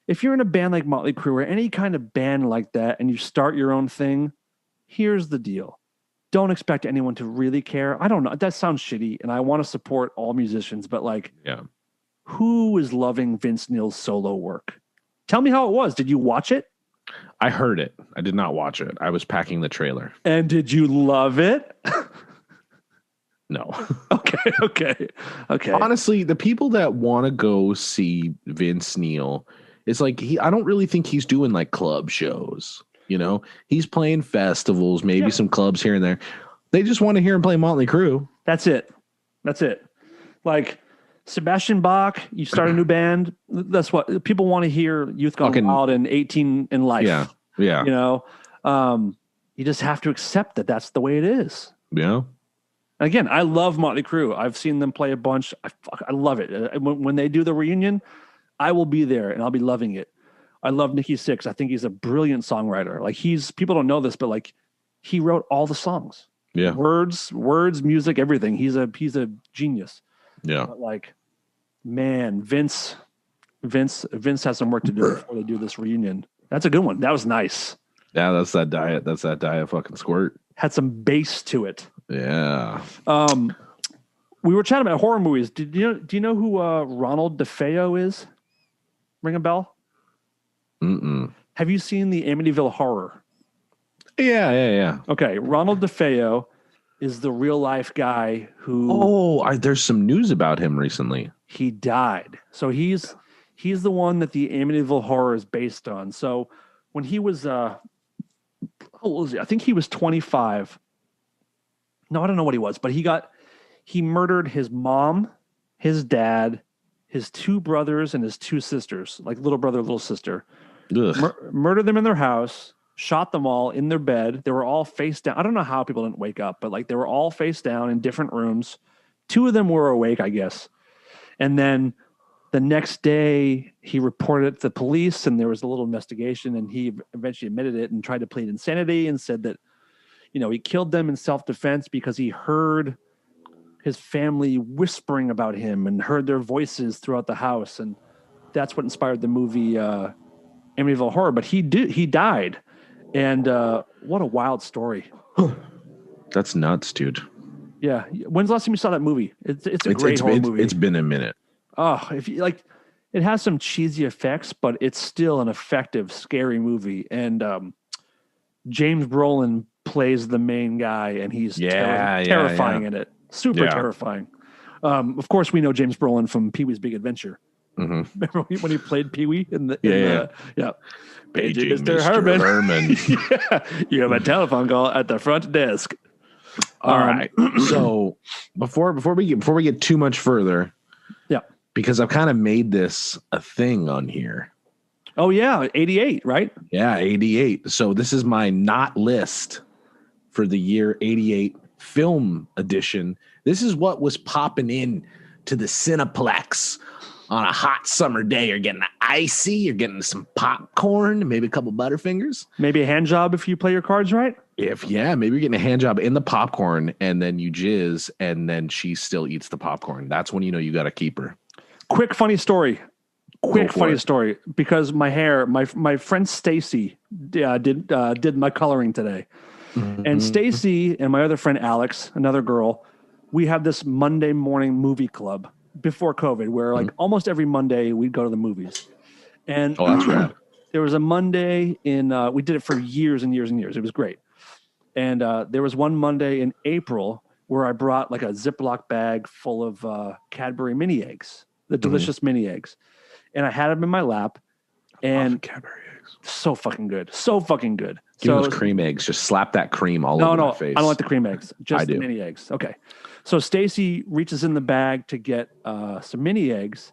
If you're in a band like Motley Crue or any kind of band like that and you start your own thing, here's the deal. Don't expect anyone to really care. I don't know. That sounds shitty, and I want to support all musicians, but like, who is loving Vince Neil's solo work? Tell me how it was. Did you watch it? I heard it. I did not watch it. I was packing the trailer. And did you love it? No. Okay. Honestly, the people that want to go see Vince Neil, it's like I don't really think he's doing like club shows. You know, he's playing festivals, maybe some clubs here and there. They just want to hear him play Motley Crue. That's it. Like Sebastian Bach, you start a new band. That's what people want to hear. Youth Gone Wild and 18 in Life. Yeah. You know, you just have to accept that that's the way it is. Yeah. Again, I love Motley Crue. I've seen them play a bunch. I love it. When they do the reunion, I will be there and I'll be loving it. I love Nikki Sixx. I think he's a brilliant songwriter. Like people don't know this, but like he wrote all the songs. Yeah. Words, music, everything. He's a genius. Yeah. But like, man, Vince has some work to do before they do this reunion. That's a good one. That was nice. Yeah, that's that diet. That's that diet fucking squirt. Had some bass to it. Yeah. We were chatting about horror movies. Do you know who Ronald Defeo is? Ring a bell? Mm-mm. Have you seen the Amityville Horror? Yeah. Okay, Ronald Defeo is the real life guy who. Oh, there's some news about him recently. He died. So he's the one that the Amityville Horror is based on. So when he was how old was he? I think he was 25. No, I don't know what he was, but he murdered his mom, his dad, his two brothers, and his two sisters, like little brother, little sister. Murdered them in their house, shot them all in their bed. They were all face down. I don't know how people didn't wake up, but like they were all face down in different rooms. Two of them were awake, I guess. And then the next day he reported it to the police and there was a little investigation and he eventually admitted it and tried to plead insanity and said that, he killed them in self-defense because he heard his family whispering about him and heard their voices throughout the house. And that's what inspired the movie Amityville Horror. But he died. And what a wild story. That's nuts, dude. Yeah. When's the last time you saw that movie? It's a great horror movie. It's been a minute. Oh, if you like, it has some cheesy effects, but it's still an effective, scary movie. And James Brolin plays the main guy, and he's terrifying in it. Super terrifying. Of course, we know James Brolin from Pee-wee's Big Adventure. Mm-hmm. Remember when he played Pee-wee in the Paging Mr. Herman. You have a telephone call at the front desk. All right. So before we get too much further, because I've kind of made this a thing on here. Oh yeah, 88, right? Yeah, 88. So this is my not list for the year 88 film edition. This is what was popping in to the Cineplex on a hot summer day. You're getting icy, you're getting some popcorn, maybe a couple Butterfingers. Maybe a hand job if you play your cards right. Maybe you're getting a hand job in the popcorn and then you jizz and then she still eats the popcorn. That's when you got to keep her. Quick funny story. Because my friend Stacy did my coloring today. Mm-hmm. And Stacy and my other friend Alex, another girl, we have this Monday morning movie club before COVID where like almost every Monday we'd go to the movies. And that's rad. There was a Monday we did it for years and years and years. It was great. And there was one Monday in April where I brought like a Ziploc bag full of Cadbury mini eggs, the delicious mini eggs. And I had them in my lap and Cadbury eggs. So fucking good. So fucking good. Give me those cream eggs. Just slap that cream all over my face. I don't like the cream eggs. Just I the do. mini eggs. Okay. So Stacy reaches in the bag to get some mini eggs,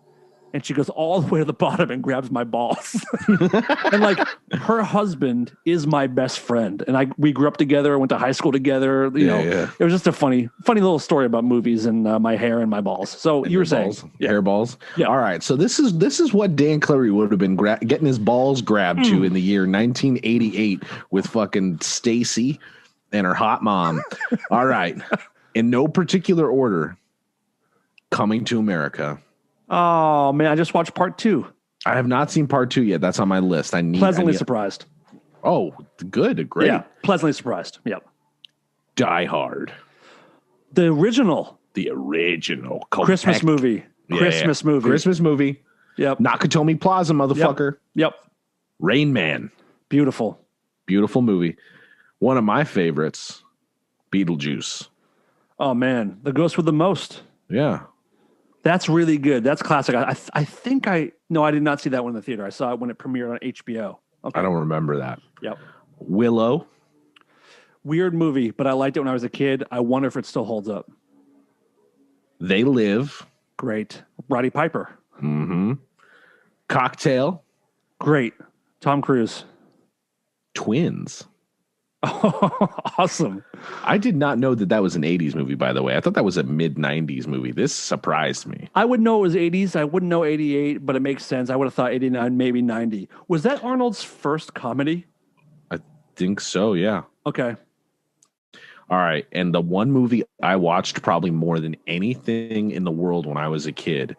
and she goes all the way to the bottom and grabs my balls. And like her husband is my best friend, and we grew up together, went to high school together. You know, it was just a funny little story about movies and my hair and my balls. So you were saying hair balls. Yeah. All right. So this is what Dan Clary would have been getting his balls grabbed to in the year 1988 with fucking Stacy and her hot mom. All right. In no particular order, Coming to America. Oh man, I just watched part 2. I have not seen part 2 yet. That's on my list. Pleasantly surprised. Oh, good. Great. Yeah, pleasantly surprised. Yep. Die Hard. The original. Christmas movie. Christmas movie. Yep. Nakatomi Plaza, motherfucker. Yep. Rain Man. Beautiful movie. One of my favorites, Beetlejuice. Oh man, The Ghost with the Most. Yeah. That's really good. That's classic. I think I did not see that one in the theater. I saw it when it premiered on HBO. Okay. I don't remember that. Yep. Willow. Weird movie, but I liked it when I was a kid. I wonder if it still holds up. They Live. Great. Roddy Piper. Mm-hmm. Cocktail. Great. Tom Cruise. Twins. Awesome. I did not know that was an 80s movie, by the way. I thought that was a mid-90s movie. This surprised me. I would know it was 80s. I wouldn't know 88, but it makes sense. I would have thought 89, maybe 90. Was that Arnold's first comedy? I think so, yeah. Okay. All right. And the one movie I watched probably more than anything in the world when I was a kid,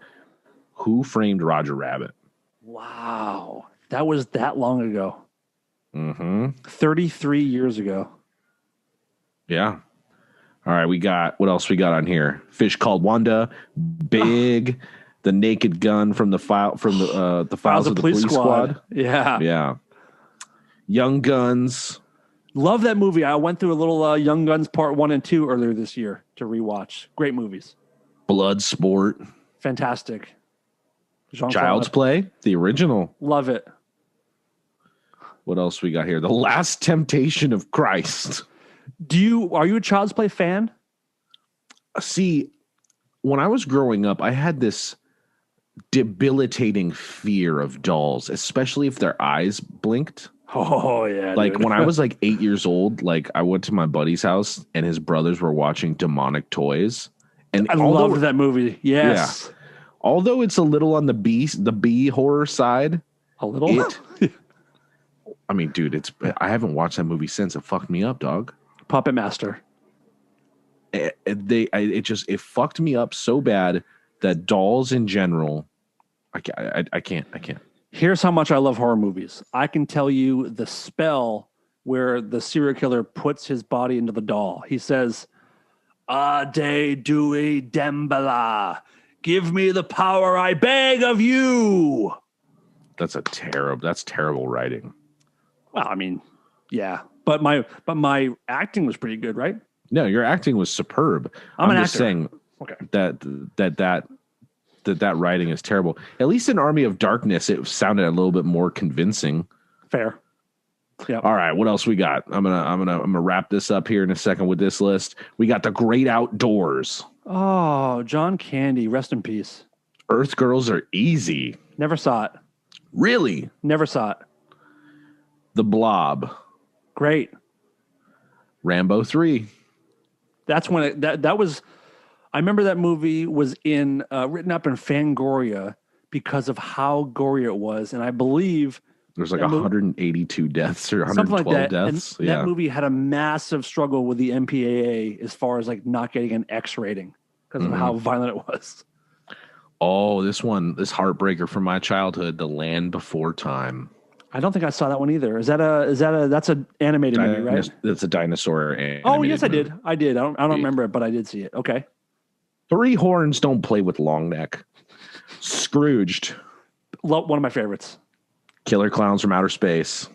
Who Framed Roger Rabbit? Wow. That was that long ago. Mm-hmm. 33 years ago. Yeah. All right, what else we got on here? Fish Called Wanda, Big, The Naked Gun from the Files of the Police Squad. Yeah. Yeah. Young Guns. Love that movie. I went through a little Young Guns Part 1 and 2 earlier this year to rewatch. Great movies. Bloodsport. Fantastic. Child's Play, the original. Love it. What else we got here? The Last Temptation of Christ. Are you a Child's Play fan? See, when I was growing up, I had this debilitating fear of dolls, especially if their eyes blinked. Oh, yeah. Like dude. when I was like 8 years old, like I went to my buddy's house and his brothers were watching Demonic Toys. And I loved that movie. Yes. Yeah, although it's a little on the B horror side. A little? I mean, dude, I haven't watched that movie since. It fucked me up, dog. Puppet Master. It fucked me up so bad that dolls in general, I can't. Here's how much I love horror movies. I can tell you the spell where the serial killer puts his body into the doll. He says, Ade Dewey Dembala, give me the power I beg of you. That's terrible writing. Well, I mean, yeah, but my acting was pretty good, right? No, your acting was superb. I'm just saying that writing is terrible. At least in Army of Darkness, it sounded a little bit more convincing. Fair. Yeah. All right, what else we got? I'm gonna wrap this up here in a second with this list. We got The Great Outdoors. Oh, John Candy, rest in peace. Earth Girls Are Easy. Never saw it. Really? Never saw it. The Blob. Great. Rambo 3. That's when that was. I remember that movie was written up in Fangoria because of how gory it was, and I believe there's like 182 deaths or 112 like deaths. And that movie had a massive struggle with the MPAA as far as like not getting an X rating because of how violent it was. Oh, this heartbreaker from my childhood, The Land Before Time. I don't think I saw that one either. That's an animated movie, right? It's a dinosaur animated Oh, yes, movie. I did. I don't remember it, but I did see it. Okay. Three Horns Don't Play with Long Neck. Scrooged. One of my favorites. Killer Clowns from Outer Space.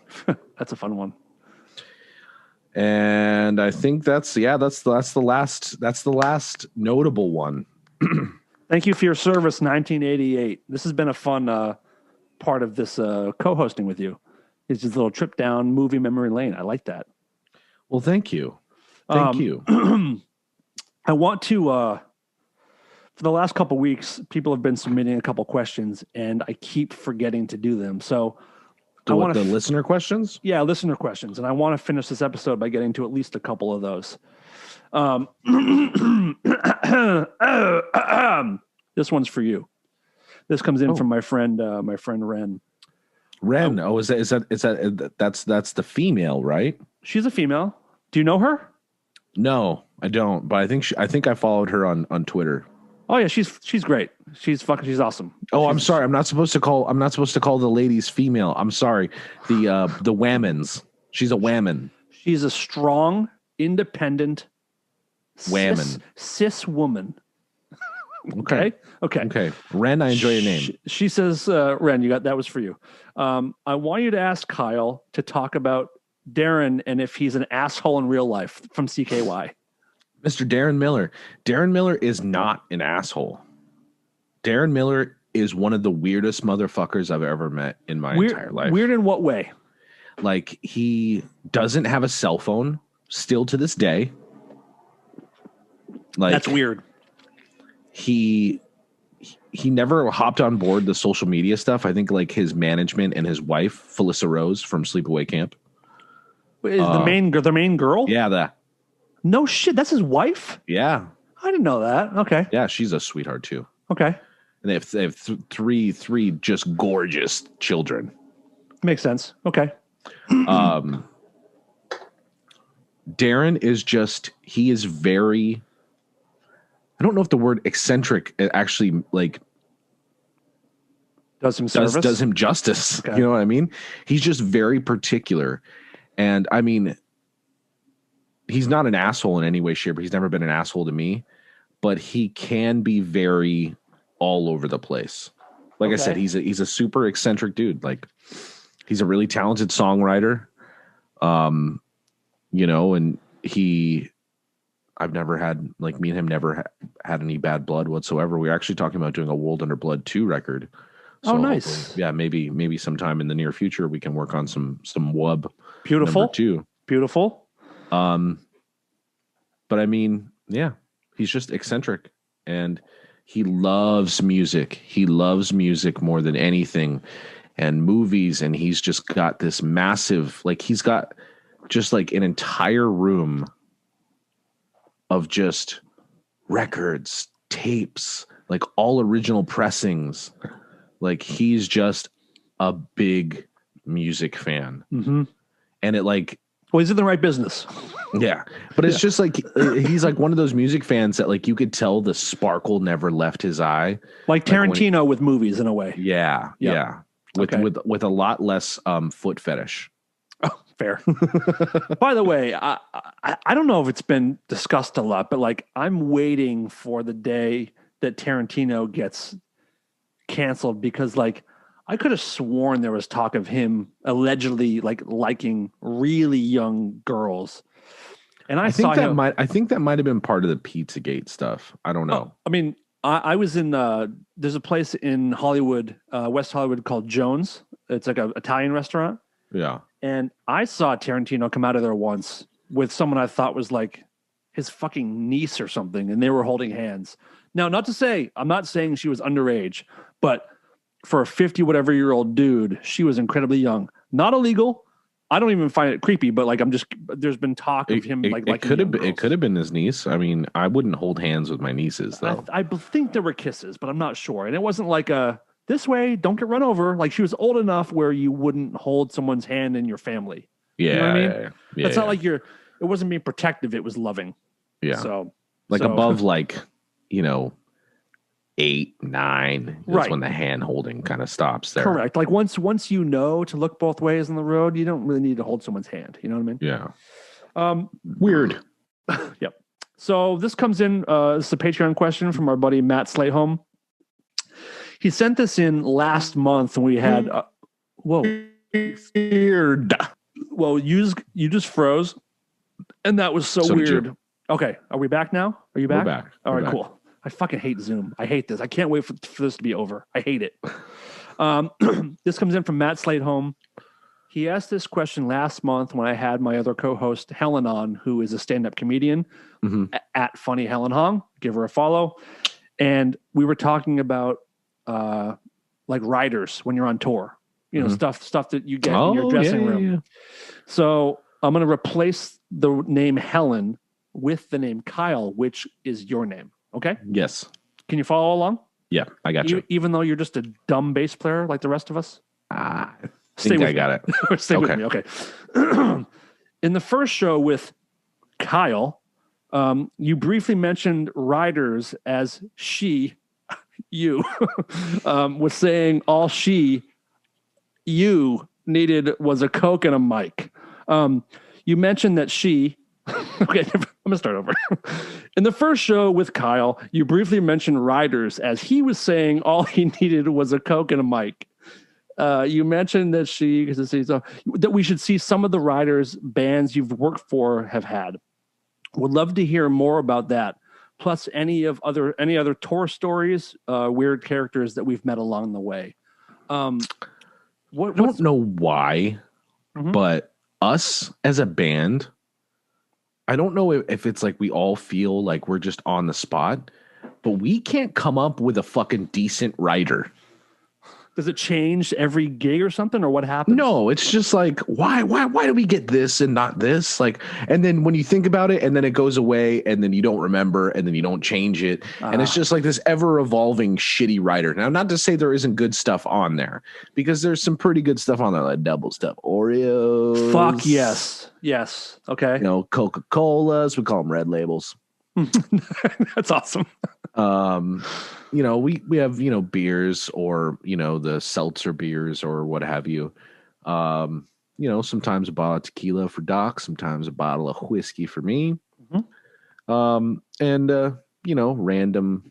That's a fun one. And I think that's the last notable one. Thank you for your service, 1988. This has been a fun part of this co-hosting with you. It's just a little trip down movie memory lane. I like that. Well, thank you. Thank you. I want to, for the last couple of weeks, people have been submitting a couple questions, and I keep forgetting to do them. So I want the listener questions? Yeah, listener questions. And I want to finish this episode by getting to at least a couple of those. This one's for you. This comes in from my friend Ren. Ren. That's the female, right? She's a female. Do you know her? No, I don't. But I think I followed her on Twitter. Oh yeah, she's great. She's awesome. Oh, I'm sorry. I'm not supposed to call the ladies female. I'm sorry. The whammons. She's a whammon. She's a strong, independent whammon. Cis woman. Okay. Ren, I enjoy your name. She says, Ren, that was for you. I want you to ask Kyle to talk about Darren and if he's an asshole in real life from CKY. Mr. Darren Miller. Darren Miller is not an asshole. Darren Miller is one of the weirdest motherfuckers I've ever met in my entire life. Weird in what way? Like, he doesn't have a cell phone still to this day. Like, that's weird. He never hopped on board the social media stuff. I think like his management and his wife, Felissa Rose from Sleepaway Camp. Is the main girl? Yeah, no shit. That's his wife? Yeah. I didn't know that. Okay. Yeah, she's a sweetheart too. Okay. And they have three just gorgeous children. Makes sense. Okay. Darren is he is very, I don't know if the word eccentric actually like does him service? Does him justice. Okay. You know what I mean? He's just very particular. And I mean, he's not an asshole in any way, shape. He's never been an asshole to me, but he can be very all over the place. Like I said, he's a super eccentric dude. Like, he's a really talented songwriter. You know, and I've never had, like, me and him never had any bad blood whatsoever. We're actually talking about doing a World Under Blood 2 record. So nice. Yeah, maybe sometime in the near future we can work on some WUB. Beautiful. Number 2. Beautiful. But I mean, yeah, he's just eccentric and he loves music. He loves music more than anything, and movies. And he's just got this massive, like, he's got just like an entire room of just records, tapes, like all original pressings. Like, he's just a big music fan. Mm-hmm. And it like, well, he's in the right business. Yeah. But it's just like, he's like one of those music fans that like you could tell the sparkle never left his eye. Like Tarantino with movies in a way. Yeah. Yep. Yeah. With a lot less foot fetish. Oh, fair. By the way, I don't know if it's been discussed a lot, but like, I'm waiting for the day that Tarantino gets canceled, because like, I could have sworn there was talk of him allegedly like liking really young girls. And I think that might have been part of the Pizzagate stuff. I don't know. I mean, I was in there's a place in Hollywood, West Hollywood, called Jones. It's like an Italian restaurant. Yeah. And I saw Tarantino come out of there once with someone I thought was like his fucking niece or something, and they were holding hands. Now, I'm not saying she was underage, but for a 50-whatever-year-old dude, she was incredibly young. Not illegal. I don't even find it creepy, but like, there's been talk of him like it could have been his niece. I mean, I wouldn't hold hands with my nieces though. I think there were kisses, but I'm not sure. And it wasn't like this way, don't get run over. Like, she was old enough where you wouldn't hold someone's hand in your family. Yeah. You know what I mean? Yeah. It's not like it wasn't being protective. It was loving. Yeah. So above like, 8, 9, that's right when the hand holding kind of stops there. Correct. Like once you know to look both ways on the road, you don't really need to hold someone's hand. You know what I mean? Yeah. Weird. Yep. So this comes in. This is a Patreon question from our buddy Matt Slayholm. He sent this in last month, and we had whoa. Weird. Well, you just froze, and that was so weird. Okay, are we back now? Are you back? We're back. All right, back. Cool. I fucking hate Zoom. I hate this. I can't wait for this to be over. I hate it. This comes in from Matt Slayholm. He asked this question last month when I had my other co-host Helen on, who is a stand-up comedian at Funny Helen Hong. Give her a follow. And we were talking about like riders when you're on tour, you know, stuff that you get in your dressing room. Yeah. So I'm going to replace the name Helen with the name Kyle, which is your name. Okay. Yes. Can you follow along? Yeah, I got you. Even though you're just a dumb bass player like the rest of us? I think I got it. Stay with me. Okay. In the first show with Kyle, you briefly mentioned riders as you was saying all you needed was a Coke and a mic. You mentioned that okay, I'm going to start over. In the first show with Kyle, you briefly mentioned riders as he was saying all he needed was a Coke and a mic. You mentioned that that we should see some of the riders bands you've worked for have had. Would love to hear more about that. Plus any other tour stories, weird characters that we've met along the way. I don't know why, but us as a band, I don't know if it's like we all feel like we're just on the spot, but we can't come up with a fucking decent writer. Does it change every gig or something, or what happens? No, it's just like, why do we get this and not this? Like, and then when you think about it, and then it goes away, and then you don't remember, and then you don't change it, and it's just like this ever evolving shitty writer. Now, not to say there isn't good stuff on there, because there's some pretty good stuff on there, like double stuff Oreos. Fuck yes, okay. You know, Coca-Colas, we call them red labels. That's awesome. You know, we have, you know, beers or, you know, the seltzer beers or what have you. You know, sometimes a bottle of tequila for Doc, sometimes a bottle of whiskey for me. And you know, random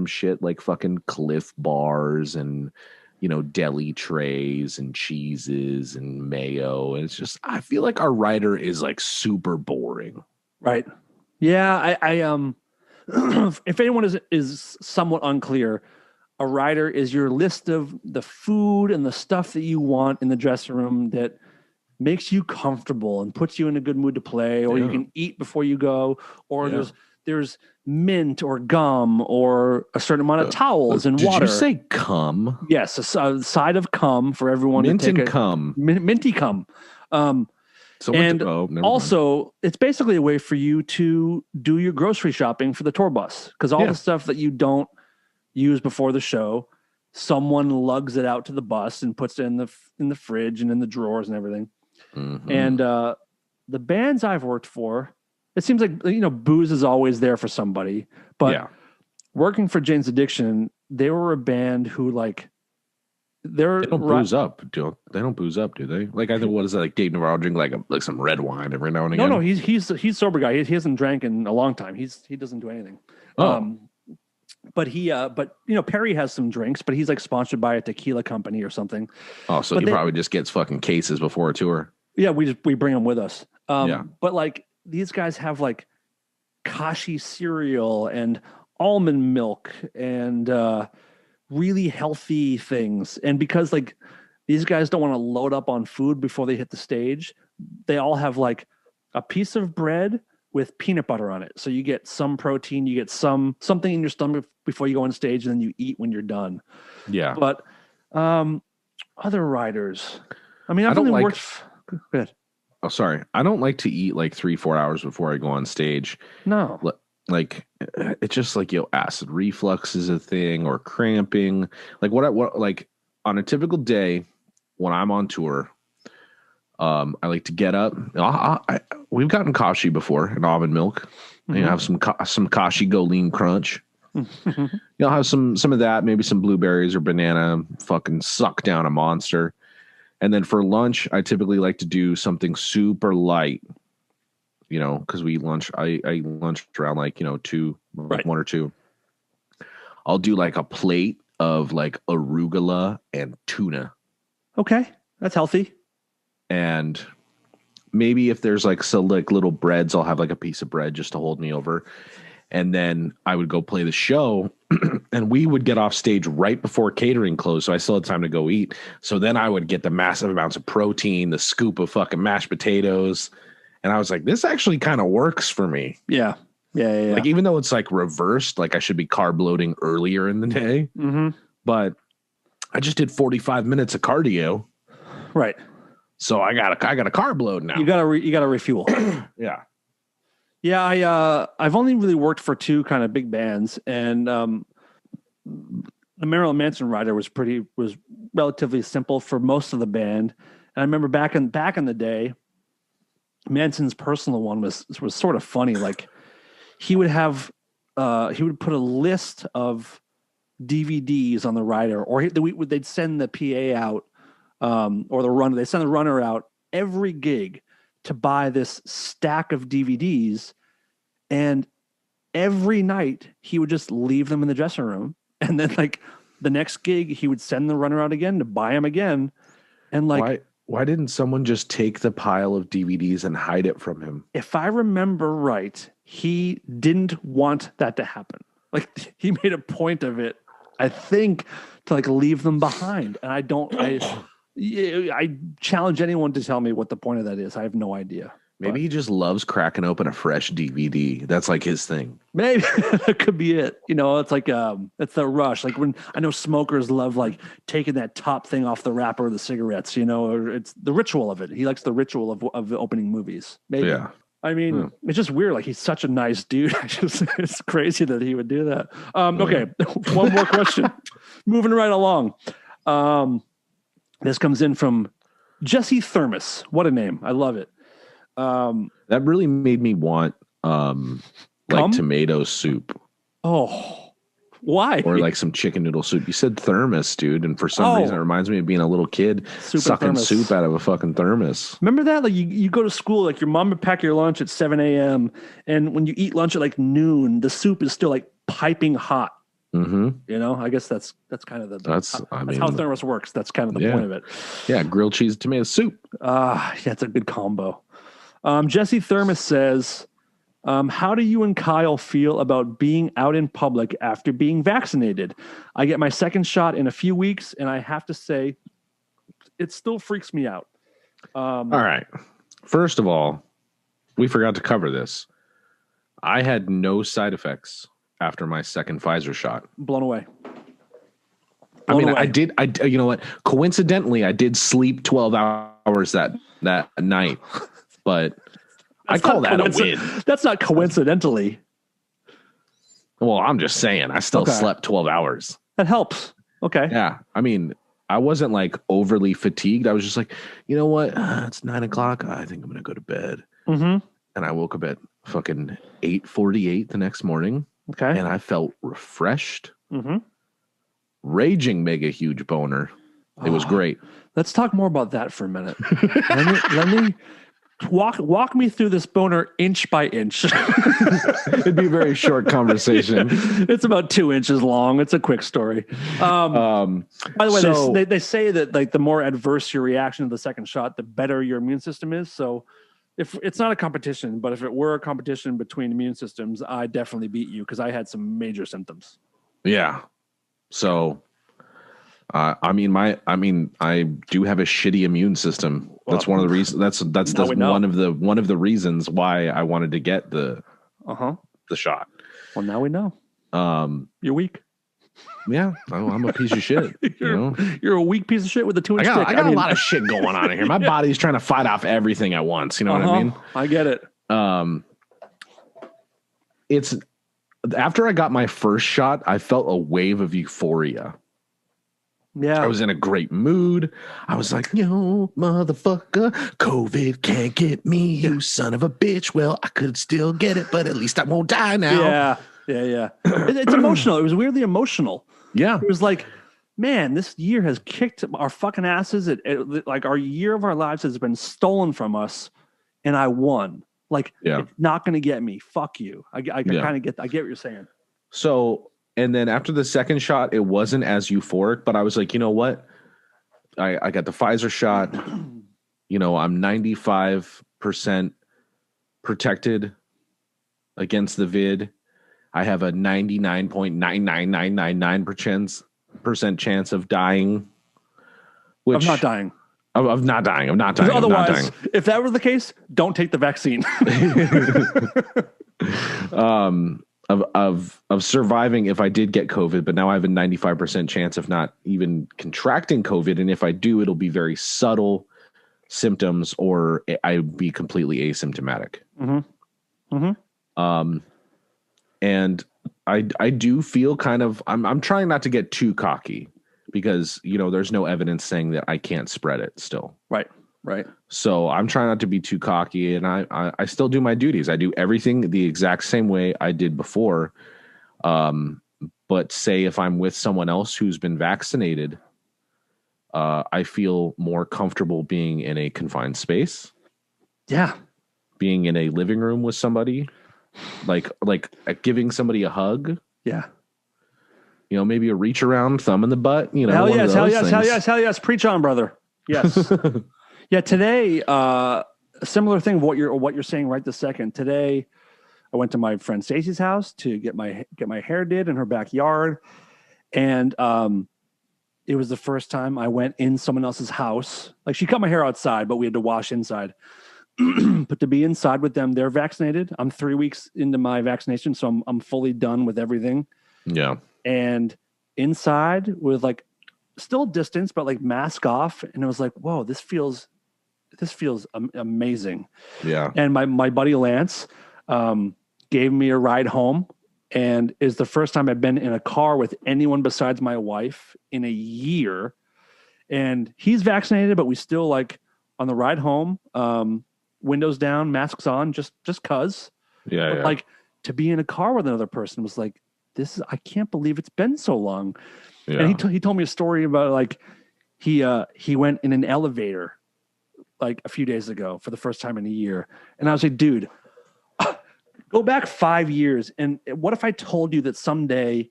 shit like fucking Cliff bars and, you know, deli trays and cheeses and mayo. And it's just, I feel like our writer is like super boring. Right. Yeah. I if anyone is somewhat unclear, a writer is your list of the food and the stuff that you want in the dressing room that makes you comfortable and puts you in a good mood to play, or you can eat before you go, or there's mint or gum or a certain amount of towels and water. Did you say cum? Yes, a side of cum for everyone mint to take and cum. Minty cum. Also, it's basically a way for you to do your grocery shopping for the tour bus, because all the stuff that you don't use before the show, someone lugs it out to the bus and puts it in the fridge and in the drawers and everything. And the bands I've worked for, it seems like, you know, booze is always there for somebody. But working for Jane's Addiction, they were a band who like. They don't booze up. They don't booze up, do they? Like, I think, what is that? Like Dave Navarro drink like some red wine every now and again. No, he's sober guy. He hasn't drank in a long time. He doesn't do anything. But you know, Perry has some drinks, but he's like sponsored by a tequila company or something. Oh, so probably just gets fucking cases before a tour. Yeah, we bring them with us. But like these guys have like Kashi cereal and almond milk and really healthy things. And because like these guys don't want to load up on food before they hit the stage, they all have like a piece of bread with peanut butter on it. So you get some protein, you get something in your stomach before you go on stage, and then you eat when you're done. Yeah. But other writers, I mean, I've only worked. Go ahead. Oh, sorry. I don't like to eat like 3-4 hours before I go on stage. No. Like it's just like, acid reflux is a thing, or cramping. Like what like on a typical day when I'm on tour, I like to get up. We've gotten kashi before, and almond milk. You know, have some kashi Go Lean Crunch. You know, have some of that, maybe some blueberries or banana. Fucking suck down a monster. And then for lunch, I typically like to do something super light. You know, because we lunch. I lunch around like, you know, 2, right. 1 or 2. I'll do like a plate of like arugula and tuna. Okay, that's healthy. And maybe if there's like little breads, I'll have like a piece of bread just to hold me over. And then I would go play the show and we would get off stage right before catering closed. So I still had time to go eat. So then I would get the massive amounts of protein, the scoop of fucking mashed potatoes. And I was like, this actually kind of works for me. Yeah. Like, even though it's like reversed, like I should be carb loading earlier in the day, but I just did 45 minutes of cardio. Right. So I got a carb load now. You gotta refuel. Yeah. Yeah, I've only really worked for two kind of big bands, and the Marilyn Manson rider was relatively simple for most of the band. And I remember back in the day, Manson's personal one was sort of funny. Like he would put a list of DVDs on the rider, or they'd send the PA out, or the runner. They send the runner out every gig to buy this stack of DVDs, and every night he would just leave them in the dressing room, and then like the next gig he would send the runner out again to buy them again. And like, why didn't someone just take the pile of DVDs and hide it from him? If I remember right, he didn't want that to happen. Like he made a point of it, I think, to like leave them behind. And I challenge anyone to tell me what the point of that is. I have no idea. Maybe he just loves cracking open a fresh DVD. That's like his thing. Maybe that could be it. You know, it's like it's the rush. Like when I know smokers love like taking that top thing off the wrapper of the cigarettes. You know, or it's the ritual of it. He likes the ritual of opening movies. Maybe. Yeah. I mean, It's just weird. Like he's such a nice dude. It's crazy that he would do that. Okay, one more question. Moving right along. This comes in from Jesse Thermos. What a name. I love it. That really made me want like tomato soup. Oh, why? Or like some chicken noodle soup. You said thermos, dude, and for some reason it reminds me of being a little kid sucking soup out of a fucking thermos. Remember that? Like you go to school, like your mom would pack your lunch at 7 a.m. and when you eat lunch at like noon, the soup is still like piping hot. Mm-hmm. You know, I guess that's kind of that's how thermos works. That's kind of the point of it. Yeah, grilled cheese tomato soup. Yeah, it's a good combo. Jesse Thermos says, how do you and Kyle feel about being out in public after being vaccinated? I get my second shot in a few weeks, and I have to say, it still freaks me out. All right. First of all, we forgot to cover this. I had no side effects after my second Pfizer shot. Blown away. I did. You know what? Coincidentally, I did sleep 12 hours that night. But I call that a win. That's not coincidentally. Well, I'm just saying, I still slept 12 hours. That helps. Okay. Yeah. I mean, I wasn't like overly fatigued. I was just like, you know what? It's 9:00. I think I'm going to go to bed. Mm-hmm. And I woke up at fucking 8:48 the next morning. Okay. And I felt refreshed. Mm-hmm. Raging mega huge boner. It was great. Let's talk more about that for a minute. let me walk me through this boner inch by inch. It'd be a very short conversation. It's about 2 inches long. It's a quick story. By the way, they say that like the more adverse your reaction to the second shot, the better your immune system is. So if it's not a competition, but if it were a competition between immune systems, I definitely beat you because I had some major symptoms. Yeah. So I do have a shitty immune system. That's one of the reasons. That's one of the reasons why I wanted to get the shot. Well, now we know. You're weak. Yeah, I'm a piece of shit. You're a weak piece of shit with a 2-inch dick. I got a lot of shit going on in here. My body's trying to fight off everything at once. You know what I mean? I get it. It's after I got my first shot, I felt a wave of euphoria. Yeah. I was in a great mood. I was like, yo, motherfucker, COVID can't get me, you son of a bitch. Well, I could still get it, but at least I won't die now. Yeah. It's emotional. It was weirdly emotional. Yeah. It was like, man, this year has kicked our fucking asses. Like our year of our lives has been stolen from us, and I won. Like, it's not going to get me. Fuck you. I kind of get what you're saying. So, and then after the second shot, it wasn't as euphoric, but I was like, you know what? I got the Pfizer shot. You know, I'm 95% protected against the vid. I have a 99.99999% chance of dying. Of not dying. Of not dying. I'm not dying. Otherwise, if that were the case, don't take the vaccine. Of surviving if I did get COVID, but now I have a 95% chance of not even contracting COVID. And if I do, it'll be very subtle symptoms, or I'd be completely asymptomatic. Mm-hmm. Mm-hmm. And I do feel kind of, I'm trying not to get too cocky because, there's no evidence saying that I can't spread it still. Right. So I'm trying not to be too cocky, and I still do my duties. I do everything the exact same way I did before. But say if I'm with someone else who's been vaccinated, I feel more comfortable being in a confined space. Yeah. Being in a living room with somebody, like giving somebody a hug. Yeah. Maybe a reach around, thumb in the butt. Hell yes. Preach on, brother. Yes. Yeah, today, a similar thing of what you're saying right this second. Today, I went to my friend Stacey's house to get my hair did in her backyard, and it was the first time I went in someone else's house. Like, she cut my hair outside, but we had to wash inside. But to be inside with them, they're vaccinated. I'm 3 weeks into my vaccination, so I'm fully done with everything. Yeah, and inside with still distance, but mask off, and it was like, whoa, this feels amazing. Yeah. And my buddy Lance gave me a ride home, and is the first time I've been in a car with anyone besides my wife in a year. And he's vaccinated, but we still on the ride home, windows down, masks on, just cause. Yeah. But to be in a car with another person was I can't believe it's been so long. Yeah. And he told me a story about he went in an elevator a few days ago for the first time in a year. And I was like, dude, go back 5 years. And what if I told you that someday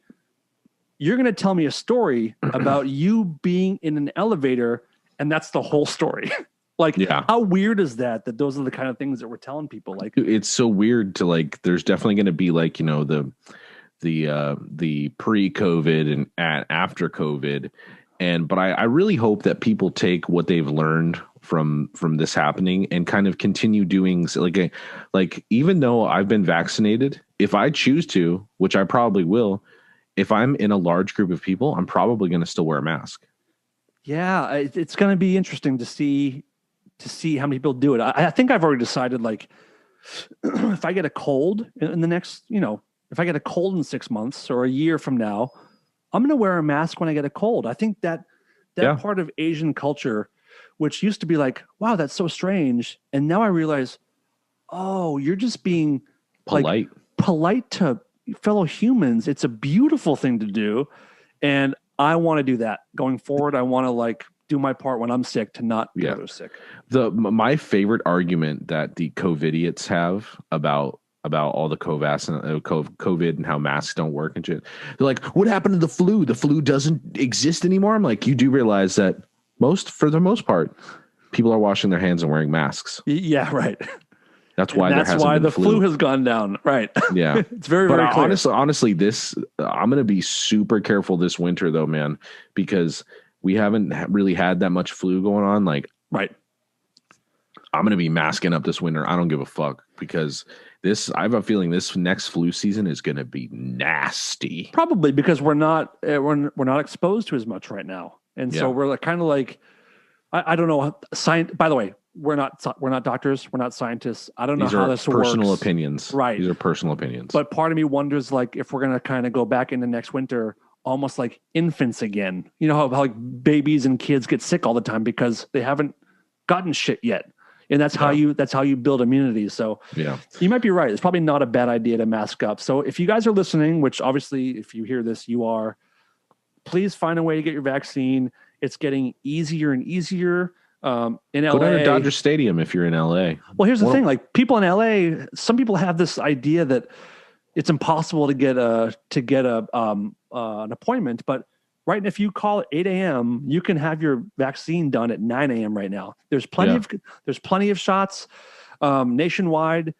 you're going to tell me a story about you being in an elevator and that's the whole story? How weird is that those are the kind of things that we're telling people? It's so weird to there's definitely going to be the pre-COVID and after COVID. But I really hope that people take what they've learned from this happening and kind of continue doing even though I've been vaccinated, if I choose to, which I probably will, if I'm in a large group of people, I'm probably going to still wear a mask. Yeah, it's going to be interesting to see how many people do it. I think I've already decided if I get a cold in the next, if I get a cold in 6 months or a year from now, I'm going to wear a mask when I get a cold. I think that part of Asian culture, which used to be wow, that's so strange. And now I realize, oh, you're just being polite to fellow humans. It's a beautiful thing to do. And I want to do that going forward. I want to do my part when I'm sick to not be others sick. My favorite argument that the COVIDiots have about all the COVID and how masks don't work and shit. They're like, what happened to the flu? The flu doesn't exist anymore. I'm like, you do realize that for the most part, people are washing their hands and wearing masks. Yeah, right. That's why the flu has gone down. Right. Yeah. It's very clear. Honestly, I'm going to be super careful this winter though, man, because we haven't really had that much flu going on. Right. I'm going to be masking up this winter. I don't give a fuck because I have a feeling this next flu season is going to be nasty. Probably because we're not exposed to as much right now. And so we're kind of I don't know. By the way, we're not doctors. We're not scientists. I don't know how this works. Personal opinions. Right. These are personal opinions. But part of me wonders if we're going to kind of go back into next winter, almost like infants again. You know how babies and kids get sick all the time because they haven't gotten shit yet. And that's how you build immunity. So you might be right. It's probably not a bad idea to mask up. So if you guys are listening, which obviously if you hear this, you are, please find a way to get your vaccine. It's getting easier and easier. In LA, go down to Dodger Stadium if you're in LA. Well, here's the thing: people in LA, some people have this idea that it's impossible to get an appointment. But right, if you call at 8 a.m., you can have your vaccine done at 9 a.m. right now. There's plenty of shots nationwide.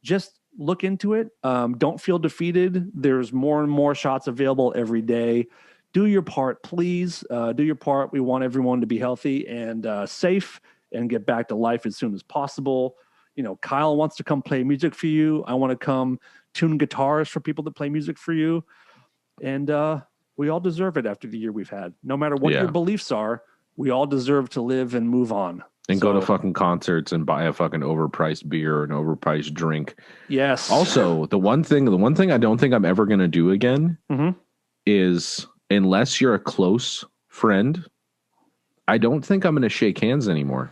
Just look into it. Don't feel defeated. There's more and more shots available every day. Do your part, please. Do your part. We want everyone to be healthy and safe and get back to life as soon as possible. You know, Kyle wants to come play music for you. I want to come tune guitars for people that play music for you. And we all deserve it after the year we've had. No matter what your beliefs are, we all deserve to live and move on. And go to fucking concerts and buy a fucking overpriced beer or an overpriced drink. Yes. Also, the one thing I don't think I'm ever going to do again is, unless you're a close friend, I don't think I'm going to shake hands anymore.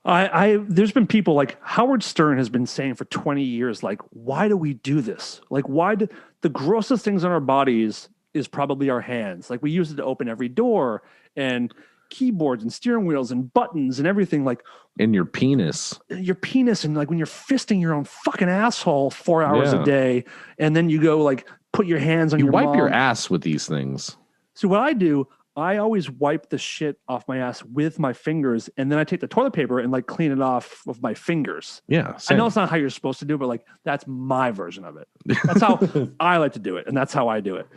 There's been people like Howard Stern has been saying for 20 years, like, why do we do this? Like, why do the grossest things on our bodies is probably our hands. Like, we use it to open every door and keyboards and steering wheels and buttons and everything. Like, and your penis, and like when you're fisting your own fucking asshole 4 hours a day, and then you go like put your hands on your wipe mom. your ass with these things. So what I do, I always wipe the shit off my ass with my fingers, and then I take the toilet paper and like clean it off with my fingers. Yeah, same. I know it's not how you're supposed to do it, but like that's my version of it. That's how I like to do it, and that's how I do it.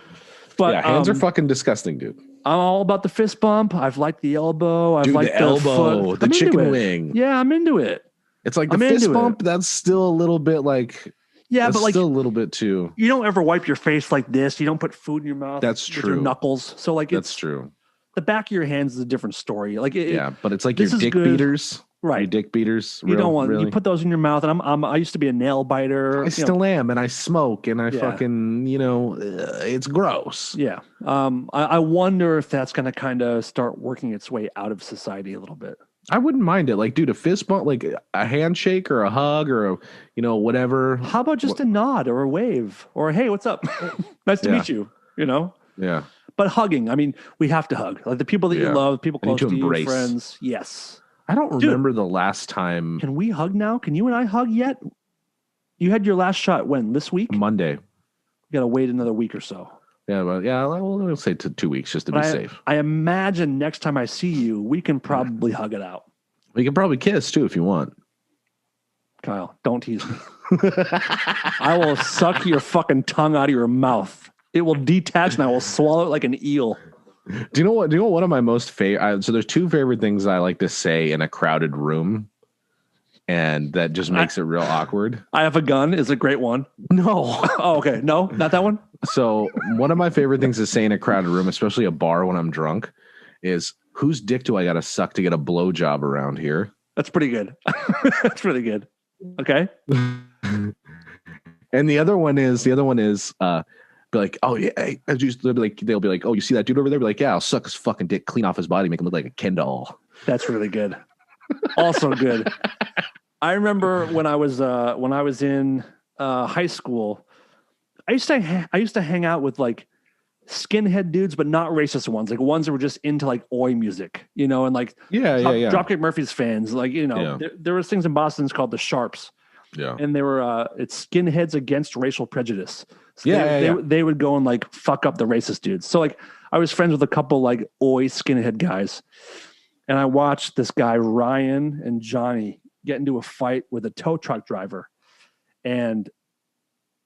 But yeah, hands are fucking disgusting, dude. I'm all about the fist bump. I've liked the elbow. I've liked the elbow, foot. the chicken wing. Yeah, I'm into it. It's like the fist bump. That's still a little bit like. Yeah, that's but like still a little bit too. You don't ever wipe your face like this. You don't put food in your mouth. That's with true. Your knuckles. So like that's true. The back of your hands is a different story. Like but it's like your dick beaters, right? Your dick beaters. You don't want you put those in your mouth. And I used to be a nail biter. I still am, and I smoke, and I fucking it's gross. Yeah. I wonder if that's going to kind of start working its way out of society a little bit. I wouldn't mind it. Like, dude, a fist bump, like a handshake or a hug or whatever. How about just a nod or a wave or hey, what's up? Nice to meet you. Yeah. But hugging, I mean, we have to hug. Like the people that you love, people close to you, friends. Yes. I don't remember the last time. Can we hug now? Can you and I hug yet? You had your last shot when? This week? Monday. You got to wait another week or so. Yeah, well, we'll say 2 weeks just to be safe. I imagine next time I see you, we can probably hug it out. We can probably kiss too if you want. Kyle, don't tease me. I will suck your fucking tongue out of your mouth. It will detach and I will swallow it like an eel. Do you know what one of my most favorite? So there's 2 favorite things I like to say in a crowded room, and that just makes it real awkward. I have a gun is a great one. No. Oh, okay. No, not that one. So one of my favorite things to say in a crowded room, especially a bar when I'm drunk, is whose dick do I got to suck to get a blowjob around here? That's pretty good. That's pretty good. Okay. And the other one is be like, oh yeah, they'll be like, oh, you see that dude over there? Be like, yeah, I'll suck his fucking dick clean off his body, make him look like a Ken doll. That's really good. Also good. I remember when I was in high school, I used to hang out with like skinhead dudes, but not racist ones, like ones that were just into like oi music, and like Dropkick Murphys fans, like there was things in Boston called the Sharps. Yeah. And they were it's skinheads against racial prejudice. So they would go and like fuck up the racist dudes. So like I was friends with a couple like oi skinhead guys. And I watched this guy Ryan and Johnny get into a fight with a tow truck driver. And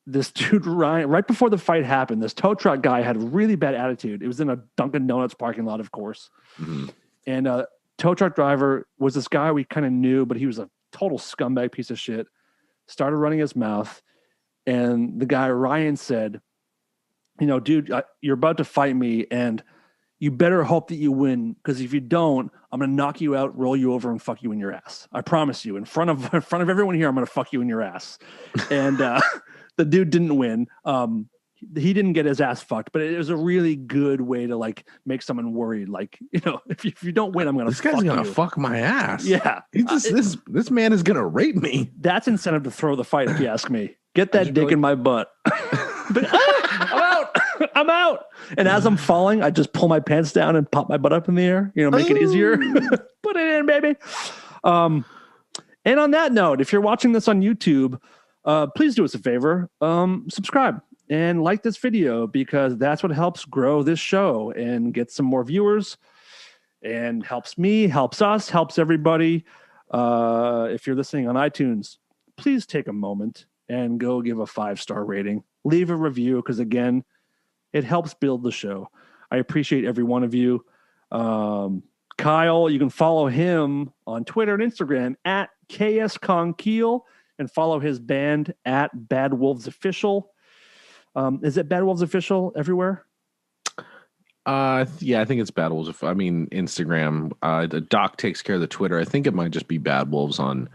this dude Ryan, right before the fight happened, this tow truck guy had a really bad attitude. It was in a Dunkin' Donuts parking lot, of course. Mm-hmm. And tow truck driver was this guy we kind of knew, but he was a total scumbag piece of shit. Started running his mouth, and the guy Ryan said, dude, you're about to fight me, and you better hope that you win, because if you don't, I'm going to knock you out, roll you over, and fuck you in your ass. I promise you, in front of everyone here, I'm going to fuck you in your ass. And the dude didn't win. He didn't get his ass fucked, but it was a really good way to like make someone worried. Like, if you don't win, I'm going to fuck you. This guy's going to fuck my ass. Yeah. This man is going to rape me. That's incentive to throw the fight, if you ask me. Get that dick in my butt. But, I'm out. I'm out. And as I'm falling, I just pull my pants down and pop my butt up in the air, make it easier. Put it in, baby. And on that note, if you're watching this on YouTube, please do us a favor. Subscribe. And like this video, because that's what helps grow this show and get some more viewers, and helps me, helps us, helps everybody. If you're listening on iTunes, please take a moment and go give a 5-star rating. Leave a review because, again, it helps build the show. I appreciate every one of you. Kyle, you can follow him on Twitter and Instagram at KS Konkiel and follow his band at Bad Wolves Official. Is it Bad Wolves Official everywhere? Yeah, I think it's Bad Wolves. Instagram. The Doc takes care of the Twitter. I think it might just be Bad Wolves on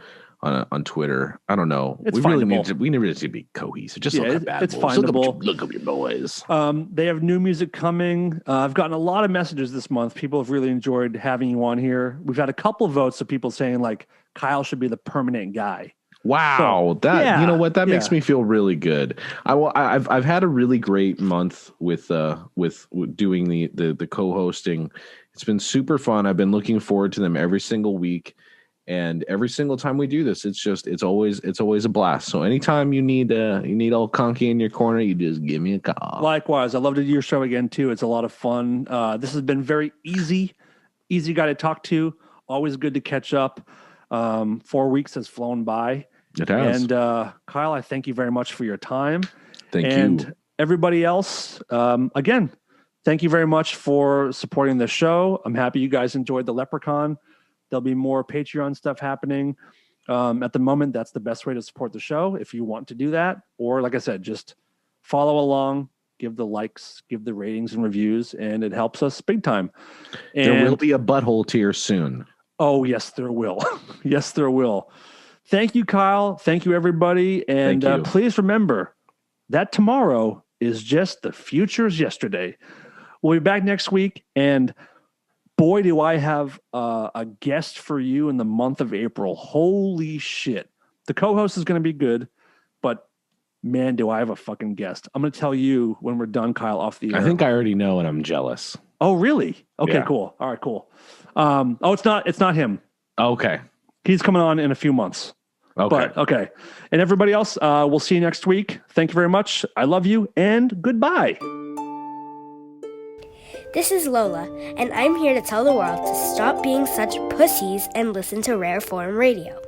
Twitter. I don't know. It's we need to be cohesive. Just look at Bad it's Wolves. findable. Look up your boys. They have new music coming. I've gotten a lot of messages this month. People have really enjoyed having you on here. We've had a couple of votes of people saying like Kyle should be the permanent guy. Wow, you know what? That makes me feel really good. I've had a really great month with doing the co-hosting. It's been super fun. I've been looking forward to them every single week, and every single time we do this, it's always a blast. So anytime you need old Konky in your corner, you just give me a call. Likewise, I love to do your show again too. It's a lot of fun. This has been very easy guy to talk to. Always good to catch up. 4 weeks has flown by. It has. And Kyle, I thank you very much for your time. Thank you. And everybody else, again, thank you very much for supporting the show. I'm happy you guys enjoyed the Leprechaun. There'll be more Patreon stuff happening. At the moment, that's the best way to support the show if you want to do that. Or like I said, just follow along, give the likes, give the ratings and reviews, and it helps us big time. And there will be a butthole tier soon. Oh, yes, there will. Yes, there will. Thank you, Kyle. Thank you, everybody. And please remember that tomorrow is just the future's yesterday. We'll be back next week. And boy, do I have a guest for you in the month of April. Holy shit. The co-host is going to be good, but man, do I have a fucking guest. I'm going to tell you when we're done, Kyle, off the air. I think I already know and I'm jealous. Oh, really? Okay, yeah. Cool. All right, cool. It's not him. Okay. He's coming on in a few months. Okay. But, okay. And everybody else, we'll see you next week. Thank you very much. I love you and goodbye. This is Lola, and I'm here to tell the world to stop being such pussies and listen to Rare Form Radio.